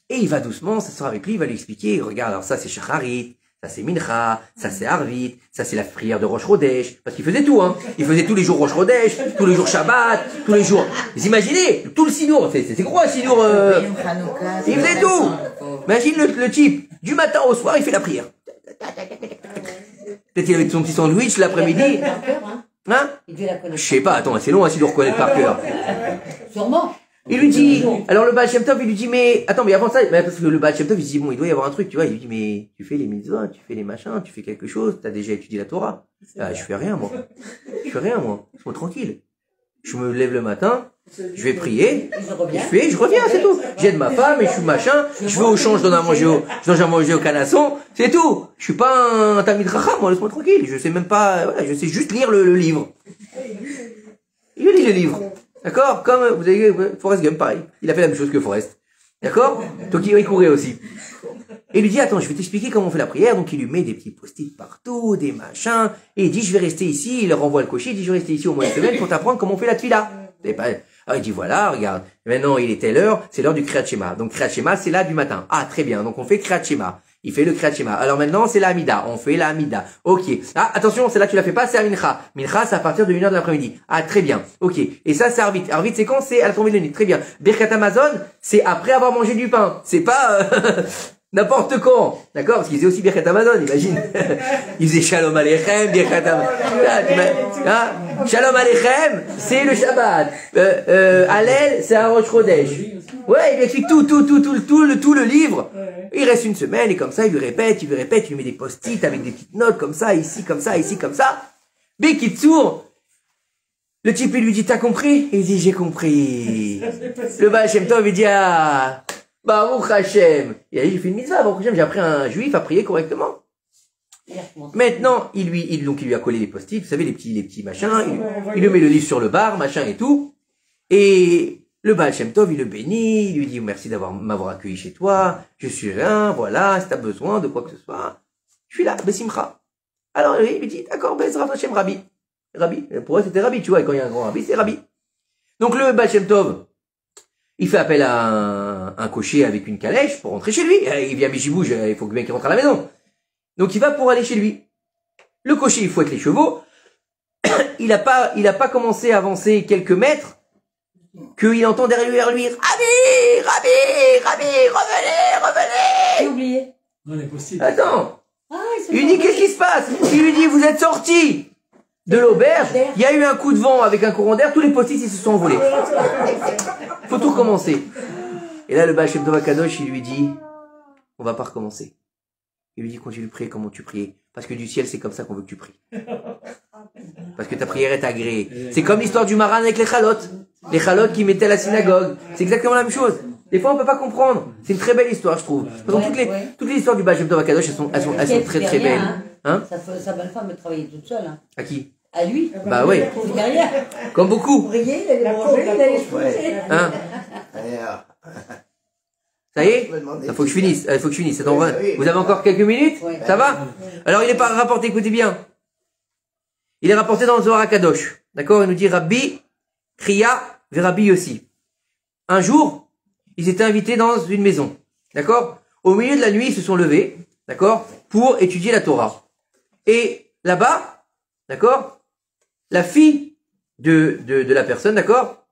Et il va doucement, s'asseoir avec lui, il va lui expliquer, regarde, alors ça c'est Shacharit, ça c'est Mincha, ça c'est Arvit, ça c'est la prière de Rosh Chodesh, parce qu'il faisait tout, hein. Il faisait tous les jours Rosh Chodesh, tous les jours Shabbat, tous les jours. Vous imaginez, tout le Sidour, c'est gros un Sidour, il faisait tout. Imagine le type, du matin au soir, il fait la prière. Peut-être qu'il avait son petit sandwich l'après-midi. Hein? Je sais pas, attends, c'est long, hein, Sidour connaître par cœur. Sûrement. Il lui dit, alors le Baal Shem Tov, il lui dit, mais, attends, mais avant ça, parce que le Baal Shem Tov, il se dit, bon, il doit y avoir un truc, tu vois, il lui dit, mais, tu fais les mitzvahs, tu fais les machins, tu fais quelque chose, t'as déjà étudié la Torah. Ah, je fais rien, moi. Laisse-moi tranquille. Je me lève le matin, je vais prier, je reviens, c'est tout. J'aide ma femme et je suis machin, je vais au champ, je donne à manger au canasson, c'est tout. Je suis pas un Talmid Chacham, moi, laisse-moi tranquille. Je sais même pas, voilà, je sais juste lire le livre. Il lit le livre. D'accord? Comme, vous avez, Forrest Gump, pareil. Il a fait la même chose que Forrest. D'accord? Donc il courait aussi. Et il lui dit, attends, je vais t'expliquer comment on fait la prière. Donc il lui met des petits post-it partout, des machins. Et il dit, je vais rester ici. Il renvoie le cocher. Il dit, je vais rester ici au moins une semaine pour t'apprendre comment on fait la tefila. Alors il dit, voilà, regarde. Maintenant, il est telle heure. C'est l'heure du Kriyat Shema. Donc Kriyat Shema, c'est là du matin. Ah, très bien. Donc on fait Kriyat Shema. Il fait le Kriyat Shema. Alors maintenant, c'est la Amida. On fait la Amida. Ok. Ah, attention, celle-là, tu la fais pas, c'est la Mincha. Mincha, c'est à partir de 1h de l'après-midi. Ah, très bien. Ok. Et ça, c'est Arvit. Arvit, c'est quand? C'est à la tombée de la nuit. Très bien. Birkat Hamazon, c'est après avoir mangé du pain. C'est pas, n'importe quand. D'accord? Parce qu'il faisait aussi Birkat Hamazon, imagine. Il faisait Shalom Aleichem, Birkat Hamazon. Shalom Aleichem, c'est le Shabbat. Hallel, c'est un Rosh Chodesh. Ouais, il lui explique tout le livre. Il reste une semaine et comme ça, il lui répète, il lui met des post-it avec des petites notes comme ça, ici, comme ça, ici, comme ça. Bekitsour, le type, il lui dit, t'as compris? Il dit, j'ai compris. Le Baal Shem Tov, il dit, ah, Baruch Hashem. Il a dit, j'ai fait une mitzvah, Baruch Hashem, j'ai appris un juif à prier correctement. Maintenant, il lui a collé les post-it, vous savez, les petits machins, il lui met le livre sur le bar, machin et tout. Et le Baal Shem Tov, il le bénit, il lui dit merci m'avoir accueilli chez toi, je suis rien, voilà, si t'as besoin de quoi que ce soit, je suis là, Bessimcha. Alors il lui dit, d'accord, Bezrat Hashem Rabbi. Rabbi, pour eux c'était Rabbi, tu vois, et quand il y a un grand Rabbi, c'est Rabbi. Donc le Baal Shem Tov, il fait appel à un cocher avec une calèche pour rentrer chez lui. Il vient à Michibouge, il faut bien qu'il rentre à la maison. Donc il va pour aller chez lui. Le cocher, il fouette les chevaux. Il a pas commencé à avancer quelques mètres qu'il entend derrière lui, Rabbi, revenez. J'ai oublié. Non, les post-it. Attends. Ah, Il lui dit, qu'est-ce qui se passe? Il lui dit, vous êtes sortis de l'auberge, il y a eu un coup de vent avec un courant d'air, tous les post-it, ils se sont envolés. Faut tout recommencer. Et là, le Baal Shem Tov Akadosh, il lui dit, on va pas recommencer. Il lui dit, continue de prier comment tu priais. Parce que du ciel, c'est comme ça qu'on veut que tu pries. Parce que ta prière est agréée. C'est comme l'histoire du Maran avec les chalotes. Les chalotes qui mettaient à la synagogue. C'est exactement la même chose. Des fois, on peut pas comprendre. C'est une très belle histoire, je trouve. Donc, toutes les histoires du Baal Shem Tov Akadosh, elles sont très très belles. Hein? Sa belle femme travaillait toute seule. Hein. À qui? À lui. Bah oui. Derrière. Comme beaucoup. Ouvrier, il allait manger, il allait se coucher. Hein? Ça y est? Il faut que je finisse. Il faut que je finisse. Attends, vous avez encore quelques minutes? Ça va? Alors, il est pas rapporté, écoutez bien. Il est rapporté dans le Zohar Akadosh. D'accord? Il nous dit Rabbi Kriya ve Rabbi Yossi. Un jour, ils étaient invités dans une maison. D'accord? Au milieu de la nuit, ils se sont levés. D'accord? Pour étudier la Torah. Et là-bas, d'accord? La fille de la personne, d'accord?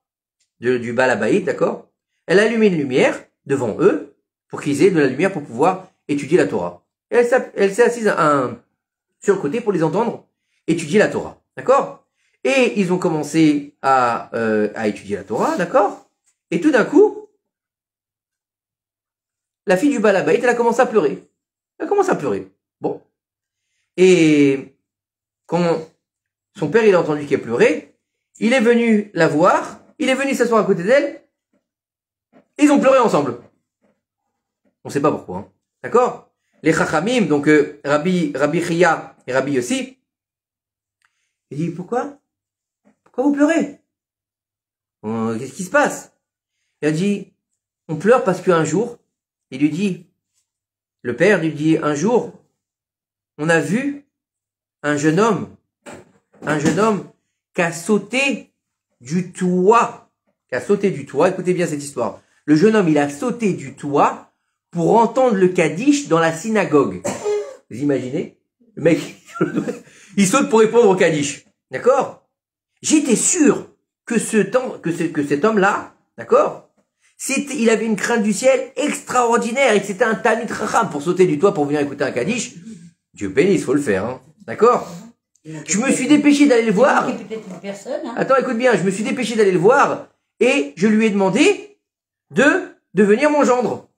Du Baal Habayit, d'accord? Elle a allumé une lumière devant eux pour qu'ils aient de la lumière pour pouvoir étudier la Torah. Et elle s'est assise sur le côté pour les entendre étudier la Torah. D'accord? Et ils ont commencé à étudier la Torah, d'accord? Et tout d'un coup, la fille du Baal Habayit, elle a commencé à pleurer. Elle a commencé à pleurer. Bon. Et quand son père il a entendu qu'elle pleurait, il est venu la voir, il est venu s'asseoir à côté d'elle, et ils ont pleuré ensemble. On ne sait pas pourquoi. Hein. D'accord? Les Chachamim, donc Rabbi Chia et Rabbi Yossi, il dit, pourquoi vous pleurez? Qu'est-ce qui se passe? Il a dit, on pleure parce qu'un jour, il lui dit, le père lui dit, un jour, on a vu un jeune homme qui a sauté du toit, écoutez bien cette histoire. Le jeune homme, il a sauté du toit pour entendre le Kaddish dans la synagogue. Vous imaginez? Le mec, il saute pour répondre au Kaddish. D'accord? J'étais sûr que cet homme-là, d'accord? Il avait une crainte du ciel extraordinaire et que c'était un Talmid Chacham pour sauter du toit pour venir écouter un Kaddish. Dieu bénisse, faut le faire, hein. D'accord? Je me suis dépêché d'aller le voir. Attends, écoute bien, je me suis dépêché d'aller le voir et je lui ai demandé de devenir mon gendre.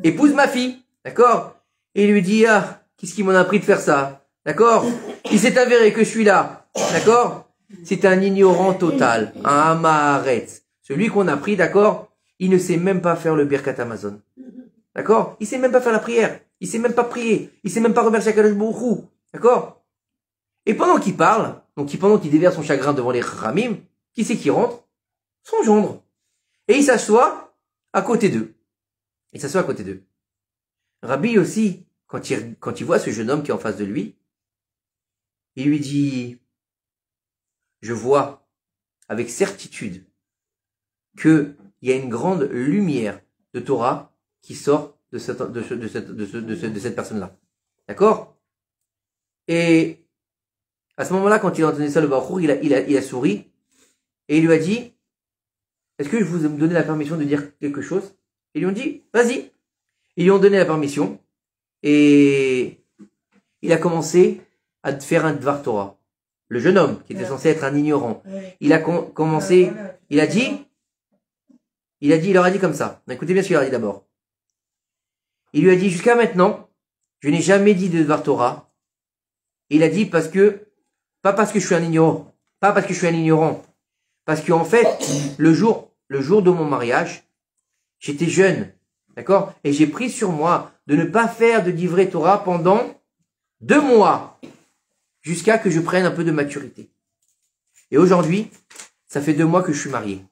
Épouse ma fille. D'accord? Et il lui dit, ah, qu'est-ce qui m'en a pris de faire ça? D'accord? Il s'est avéré que celui-là, d'accord? C'est un ignorant total. Un Amaharetz. Celui qu'on a pris, d'accord? Il ne sait même pas faire le Birkat Amazon. D'accord? Il sait même pas faire la prière. Il sait même pas prier. Il sait même pas remercier Akadosh Baruch Hu. D'accord? Et pendant qu'il parle, donc pendant qu'il déverse son chagrin devant les Ramim, qui c'est qui rentre? Son gendre. Et il s'assoit à côté d'eux. Rabbi aussi, quand il voit ce jeune homme qui est en face de lui, il lui dit, je vois avec certitude qu'il y a une grande lumière de Torah qui sort de cette personne-là. D'accord? Et à ce moment-là, quand il a entendu ça, le Baruch Hu, il a souri et il lui a dit, est-ce que je vous ai donné la permission de dire quelque chose? Ils lui ont dit, vas-y. Ils lui ont donné la permission et il a commencé à faire un Dvar Torah. Le jeune homme, qui était censé être un ignorant, il a commencé, il leur a dit comme ça. Écoutez bien ce qu'il leur a dit d'abord. Il lui a dit, jusqu'à maintenant, je n'ai jamais dit de Dvar Torah. Il a dit pas parce que je suis un ignorant, parce qu'en fait, le jour de mon mariage, j'étais jeune, d'accord? Et j'ai pris sur moi de ne pas faire de Divrei Torah pendant 2 mois, jusqu'à que je prenne un peu de maturité. Et aujourd'hui, ça fait 2 mois que je suis marié.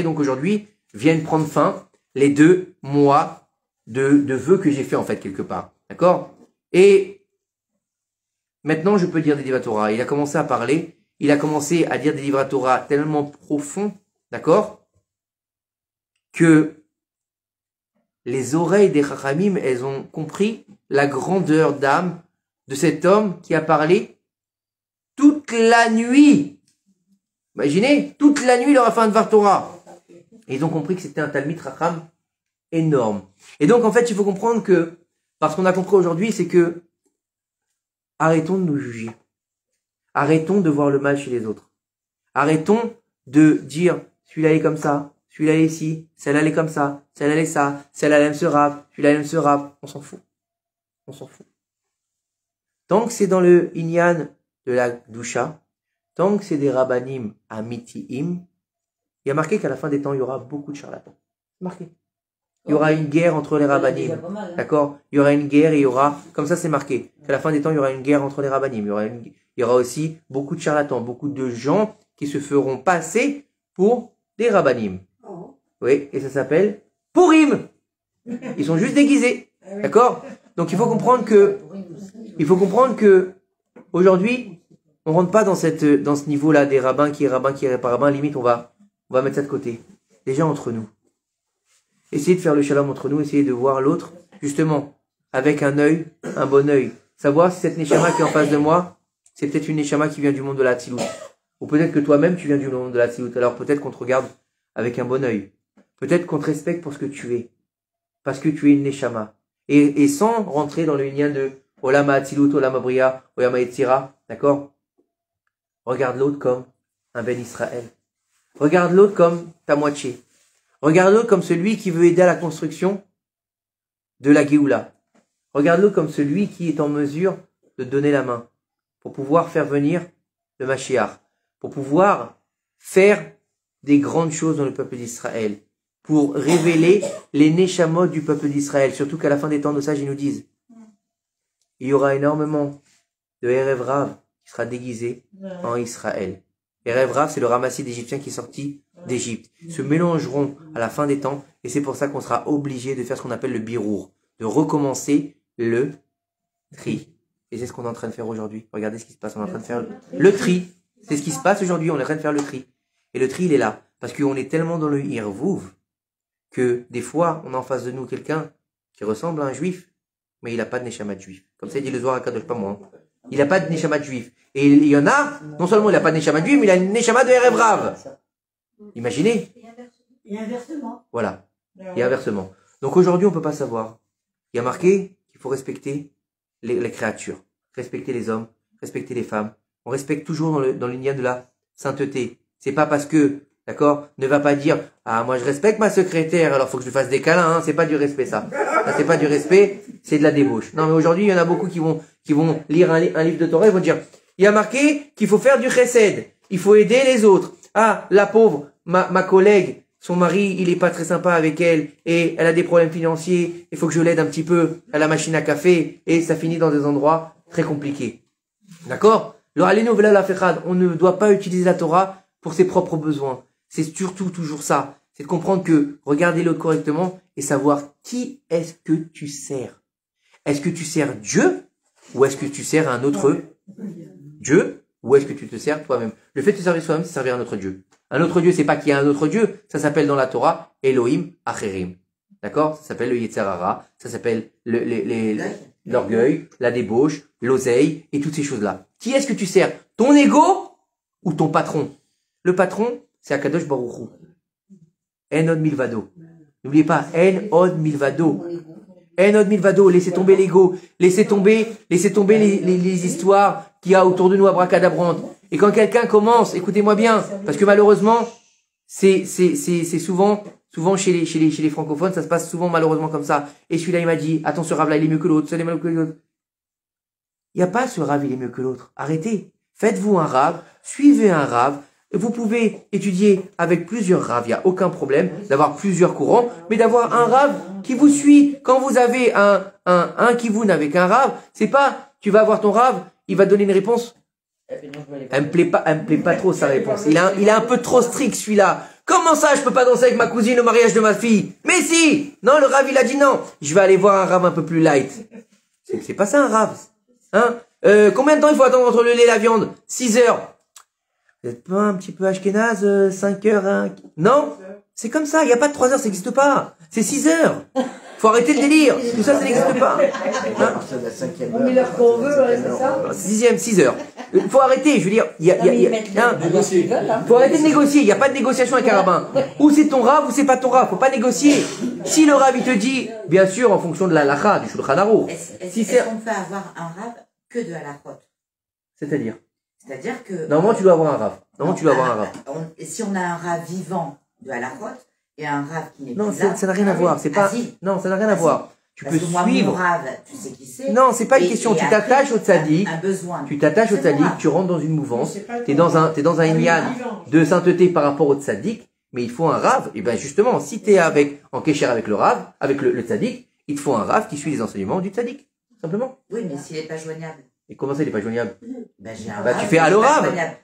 Donc aujourd'hui, viennent prendre fin les 2 mois de vœux que j'ai fait en fait quelque part, d'accord? Et maintenant, je peux dire des Divrei Torah. Il a commencé à parler, il a commencé à dire des Divrei Torah tellement profonds, d'accord, que les oreilles des Chachamim, elles ont compris la grandeur d'âme de cet homme qui a parlé toute la nuit. Imaginez, toute la nuit, il aura fait un Dvar Torah. Et ils ont compris que c'était un Talmid Chacham énorme. Et donc, en fait, il faut comprendre que, parce qu'on a compris aujourd'hui, c'est que arrêtons de nous juger. Arrêtons de voir le mal chez les autres. Arrêtons de dire, celui-là est comme ça, celui-là est ici, celle-là est comme ça, celle-là est ça, celle-là aime ce rap, celui-là aime ce rap. On s'en fout. On s'en fout. Tant que c'est dans le Inyan de la Doucha, tant que c'est des Rabbanim Amitiim, il y a marqué qu'à la fin des temps, il y aura beaucoup de charlatans. C'est marqué. Il y aura une guerre entre les Rabbanim. D'accord? Il y aura une guerre et il y aura, comme ça c'est marqué, qu'à la fin des temps, il y aura une guerre entre les Rabbanim. Il y aura aussi beaucoup de charlatans, beaucoup de gens qui se feront passer pour des Rabbanim. Oui, et ça s'appelle Purim. Ils sont juste déguisés. D'accord? Donc il faut comprendre que aujourd'hui, on rentre pas dans ce niveau-là des rabbins qui est pas rabbin. Limite, on va mettre ça de côté. Déjà entre nous. Essayez de faire le shalom entre nous, essayez de voir l'autre, justement, avec un œil, un bon œil. Savoir si cette neshama qui est en face de moi, c'est peut-être une neshama qui vient du monde de la Tzilut. Ou peut-être que toi-même, tu viens du monde de la Tzilut. Alors peut-être qu'on te regarde avec un bon œil. Peut-être qu'on te respecte pour ce que tu es. Parce que tu es une neshama. Et sans rentrer dans le lien de Olama Atzilut, Olama Bria, Olama Etzira, d'accord? Regarde l'autre comme un Ben Israël. Regarde l'autre comme ta moitié. Regarde l'autre comme celui qui veut aider à la construction de la Géoula. Regarde l'autre comme celui qui est en mesure de donner la main pour pouvoir faire venir le Mashiach, pour pouvoir faire des grandes choses dans le peuple d'Israël, pour révéler les Neshamot du peuple d'Israël. Surtout qu'à la fin des temps, nos sages, ils nous disent, il y aura énormément de Erev Rav qui sera déguisé en Israël. Erev Rav, c'est le ramassis d'Égyptiens qui est sorti d'Égypte. Ils se mélangeront à la fin des temps, et c'est pour ça qu'on sera obligé de faire ce qu'on appelle le birour, de recommencer le tri. Et c'est ce qu'on est en train de faire aujourd'hui. Regardez ce qui se passe, on est en train de faire le tri. C'est ce qui se passe aujourd'hui, on est en train de faire le tri. Et le tri, il est là. Parce qu'on est tellement dans le hirvouv que des fois, on a en face de nous quelqu'un qui ressemble à un juif, mais il n'a pas de neshama de juif. Comme ça, il dit le Zohar HaKadosh, pas moi. Il n'a pas de neshama de juif. Et il y en a, non seulement il n'a pas de neshama de juif, mais il a une neshama de Erev Rav. Imaginez. Et inversement. Voilà. Et inversement. Donc aujourd'hui, on ne peut pas savoir. Il y a marqué qu'il faut respecter les créatures, respecter les hommes, respecter les femmes. On respecte toujours dans l'union de la sainteté. C'est pas parce que, d'accord, ne va pas dire, ah, moi je respecte ma secrétaire, alors faut que je lui fasse des câlins, hein, c'est pas du respect ça. Ça c'est pas du respect, c'est de la débauche. Non mais aujourd'hui, il y en a beaucoup qui vont lire un livre de Torah, ils vont dire, il y a marqué qu'il faut faire du chesed, il faut aider les autres. Ah, la pauvre, ma collègue, son mari, il est pas très sympa avec elle, et elle a des problèmes financiers, il faut que je l'aide un petit peu à la machine à café, et ça finit dans des endroits très compliqués. D'accord? On ne doit pas utiliser la Torah pour ses propres besoins. C'est surtout toujours ça. C'est de comprendre que regarder l'autre correctement et savoir qui est-ce que tu sers. Est-ce que tu sers Dieu ou est-ce que tu sers un autre Dieu ou est-ce que tu te sers toi-même? Le fait de te servir soi-même, c'est servir un autre Dieu. Un autre Dieu, c'est pas qu'il y a un autre Dieu. Ça s'appelle dans la Torah Elohim Acherim. D'accord? Ça s'appelle le Yetzer Hara. Ça s'appelle l'orgueil, la débauche, l'oseille et toutes ces choses-là. Qui est-ce que tu sers? Ton ego ou ton patron? Le patron, c'est Akadosh Baruch Hu. En od milvado. N'oubliez pas, en od milvado. En od milvado. Laissez tomber l'ego. Laissez tomber les histoires qu'il y a autour de nous abracadabrantes. Et quand quelqu'un commence, écoutez-moi bien, parce que malheureusement, c'est souvent chez les francophones, ça se passe souvent malheureusement comme ça. Et celui-là, il m'a dit, attends, ce rave-là, il est mieux que l'autre, celui-là, il est mieux que l'autre. Il n'y a pas ce rave, il est mieux que l'autre. Arrêtez. Faites-vous un rave, suivez un rave. Vous pouvez étudier avec plusieurs raves, il n'y a aucun problème d'avoir plusieurs courants, mais d'avoir un rave qui vous suit. Quand vous avez un qui vous n'avez qu'un rave, c'est pas, tu vas avoir ton rave, il va te donner une réponse. Elle me plaît pas trop sa réponse. Il est un peu trop strict celui-là. Comment ça, je peux pas danser avec ma cousine au mariage de ma fille? Mais si! Non, le rave, il a dit non. Je vais aller voir un rave un peu plus light. C'est pas ça un rave. Hein? Combien de temps il faut attendre entre le lait et la viande? 6 heures. Vous êtes pas un petit peu ashkénaze, 5 heures, hein? Non? C'est comme ça, il n'y a pas de 3 heures, ça n'existe pas. C'est 6 heures. Faut arrêter le délire. Tout ça, ça n'existe pas. Hein? On met l'heure qu'on veut, ouais, c'est ça? 6 heures. Faut arrêter, je veux dire, faut arrêter de négocier, il n'y a pas de négociation avec un rabbin. Ou c'est ton rave ou c'est pas ton rave, faut pas négocier. Si le rave il te dit, bien sûr, en fonction de la lacha, du Shulchan Aruch. Est-ce qu'on peut avoir un rave que de halachot? C'est-à-dire que... Normalement, tu dois avoir un rave. Si on a un rave vivant de halachot et un rave qui n'est non, plus là... ça n'a rien à voir. C'est pas... Non, ça n'a rien à voir. Tu Parce peux que moi, mon suivre. rave, tu sais qui c'est. Non, c'est pas une Et- question. et Tu après, t'attaches au tzaddik. un besoin. Tu t'attaches au C'est tzaddik, moi. tu rentres dans une mouvance. C'est pas T'es toi. dans un Ah oui, inyan vivant. de sainteté par rapport au tzaddik, mais il faut un rave. Et ben justement, si t'es en kécher avec le rave, avec le tzaddik, il te faut un rave qui suit les enseignements du tzaddik. Simplement. Oui, mais s'il n'est pas joignable, Et comment ça, il est pas joignable? ben j'ai un Bah, rave tu fais qui est allo pas rave. joignable.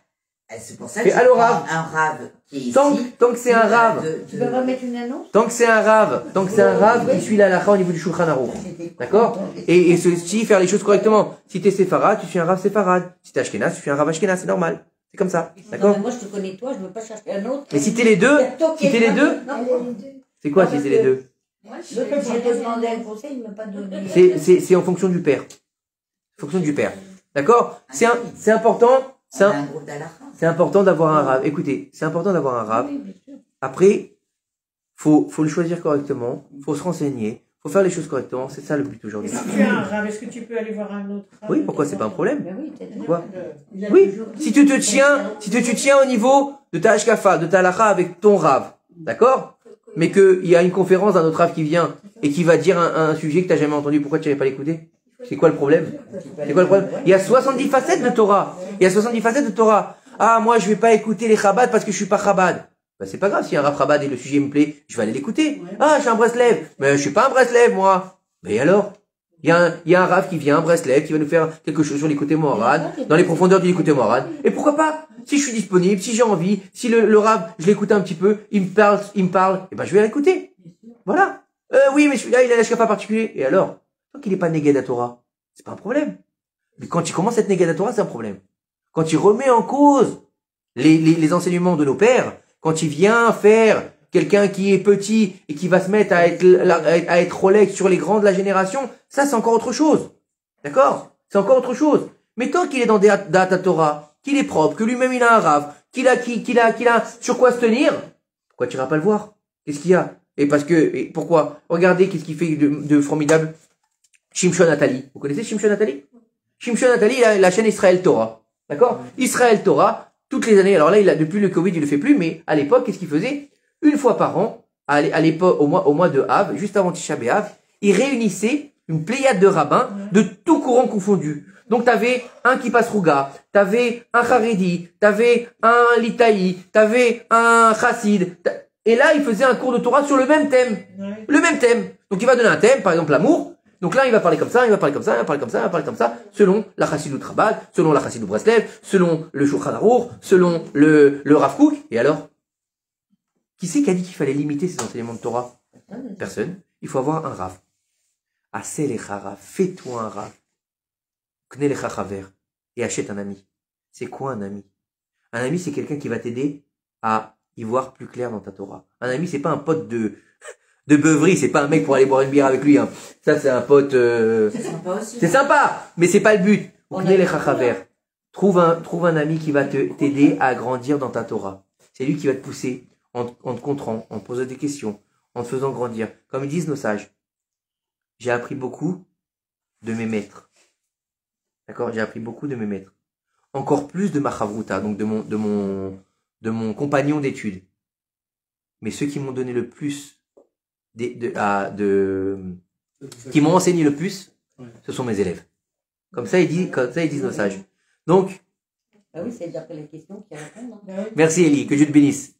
C'est pour ça Fais que je allo prends rave. un rave qui est ici. Tant que c'est un rave, Tu peux pas mettre une annonce? tant que c'est un rave qui suit la halakha au niveau du Shulchan Aruch. D'accord? Et ceci, faire les choses correctement. Si t'es séfarade, tu suis un rave séfarade. Si t'es ashkenaz, tu suis un rave ashkenaz, c'est normal. C'est comme ça. Non, D'accord? mais moi, je te connais toi, je veux pas chercher un autre. Mais si t'es les deux, si t'es les deux, Non, c'est quoi si c'est les deux? Moi, je le fait que j'ai demandé un conseil, il m'a pas donné. C'est en fonction du père. En fonction du père. D'accord? C'est important, On a un groupe d'alakha. c'est important d'avoir un rave. Écoutez, c'est important d'avoir un rave. Oui, bien sûr. Après, faut le choisir correctement, faut se renseigner, faut faire les choses correctement. C'est ça le but Et aujourd'hui. si tu as un rave, est-ce que tu peux aller voir un autre rave? Oui, pourquoi c'est pas un problème? Ben oui, t'as dit. Quoi? Il a Oui, toujours dit. si tu te tiens au niveau de ta hashkafa, de ta halakha avec ton rave, d'accord? Mais qu'il y a une conférence d'un autre rave qui vient et qui va dire un sujet que t'as jamais entendu, pourquoi tu n'avais pas l'écouter? C'est quoi le problème? C'est quoi le problème? Il y a 70 facettes de Torah. Il y a 70 facettes de Torah. Ah, moi, je vais pas écouter les Chabad parce que je suis pas Chabad. Ben, c'est pas grave, si un rave Chabad et le sujet me plaît, je vais aller l'écouter. Ah, je suis un Breslev. Mais je suis pas un Breslev, moi. Mais alors? Il y a un rave qui vient, un Breslev, qui va nous faire quelque chose sur les côtés Moharad, dans les profondeurs du côté Moharad. Et pourquoi pas? Si je suis disponible, si j'ai envie, si le rave, je l'écoute un petit peu, il me parle, et ben, je vais l'écouter. Voilà. Oui, mais celui-là, il a l'ashkafa particulier. Et alors? Tant qu'il n'est pas négé à Torah, c'est pas un problème. Mais quand il commence à être négé à Torah, c'est un problème. Quand il remet en cause les enseignements de nos pères, quand il vient faire quelqu'un qui est petit et qui va se mettre à être Rolex sur les grands de la génération, ça c'est encore autre chose. D'accord? C'est encore autre chose. Mais tant qu'il est dans Data Torah, qu'il est propre, que lui-même il a un rave, qu'il a sur quoi se tenir, pourquoi tu iras pas le voir? Qu'est-ce qu'il y a? Et pourquoi? Regardez qu'est-ce qu'il fait de formidable. Shimshon Atali. Vous connaissez Shimshon Atali? Shimshon Atali, il a la chaîne Israël Torah. D'accord? Israël Torah, toutes les années. Alors là, depuis le Covid, il le fait plus, mais à l'époque, qu'est-ce qu'il faisait? Une fois par an, à l'époque, au mois de Av, juste avant Tisha B'Av, il réunissait une pléiade de rabbins de tout courant confondu. Donc t'avais un qui passe Rouga, t'avais un Haredi, t'avais un Litaï, t'avais un Chassid. Et là, il faisait un cours de Torah sur le même thème. Ouais. Le même thème. Donc il va donner un thème, par exemple l'amour. Donc là, il va parler comme ça, il va parler comme ça, il va parler comme ça, il va parler comme ça, selon la Chassidut Rabat, selon la Chassidut Breslev, selon le Shulchan Aruch, selon le Rav Kook. Et alors? Qui c'est qui a dit qu'il fallait limiter ces enseignements de Torah? Personne. Il faut avoir un Rav. Assez les Rav. Fais-toi un Rav. Connais les Chachaver. Et achète un ami. C'est quoi un ami? Un ami, c'est quelqu'un qui va t'aider à y voir plus clair dans ta Torah. Un ami, c'est pas un pote de beuverie, c'est pas un mec pour aller boire une bière avec lui, hein. Ça, c'est un pote, C'est sympa aussi. c'est sympa, mais c'est pas le but. Connais les Chachaver. Trouve un ami qui va t'aider à grandir dans ta Torah. C'est lui qui va te pousser en te contrant, en te posant des questions, en te faisant grandir. Comme ils disent nos sages. J'ai appris beaucoup de mes maîtres. D'accord? J'ai appris beaucoup de mes maîtres. Encore plus de ma chavruta, donc de mon compagnon d'études. Mais ceux qui m'ont donné le plus qui m'ont enseigné le plus, ce sont mes élèves. Comme ça, ils disent nos sages. Donc, Ah oui, c'est d'après les questions qui répondent. Hein. merci Eli, que Dieu te bénisse.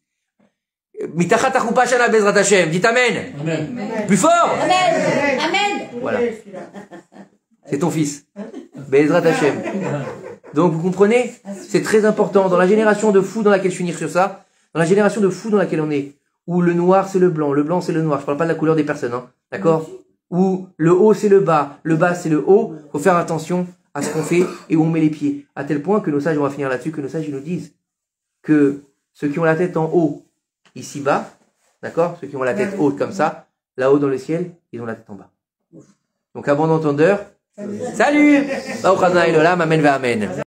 Mitachat achoupa shana bezrat Hashem. Dites Amen. Amen. Plus fort. Amen. Amen. Voilà. C'est ton fils. Bezrat Hashem. Donc, vous comprenez? C'est très important. Dans la génération de fous dans laquelle je finis sur ça, dans la génération de fous dans laquelle on est, où le noir c'est le blanc c'est le noir, je parle pas de la couleur des personnes, hein, d'accord? Où le haut c'est le bas c'est le haut, faut faire attention à ce qu'on fait et où on met les pieds. À tel point que nos sages, on va finir là-dessus, que nos sages ils nous disent que ceux qui ont la tête en haut, ici bas, d'accord? Ceux qui ont la tête haute comme ça, là-haut dans le ciel, ils ont la tête en bas. Donc à bon entendeur, salut! Amen.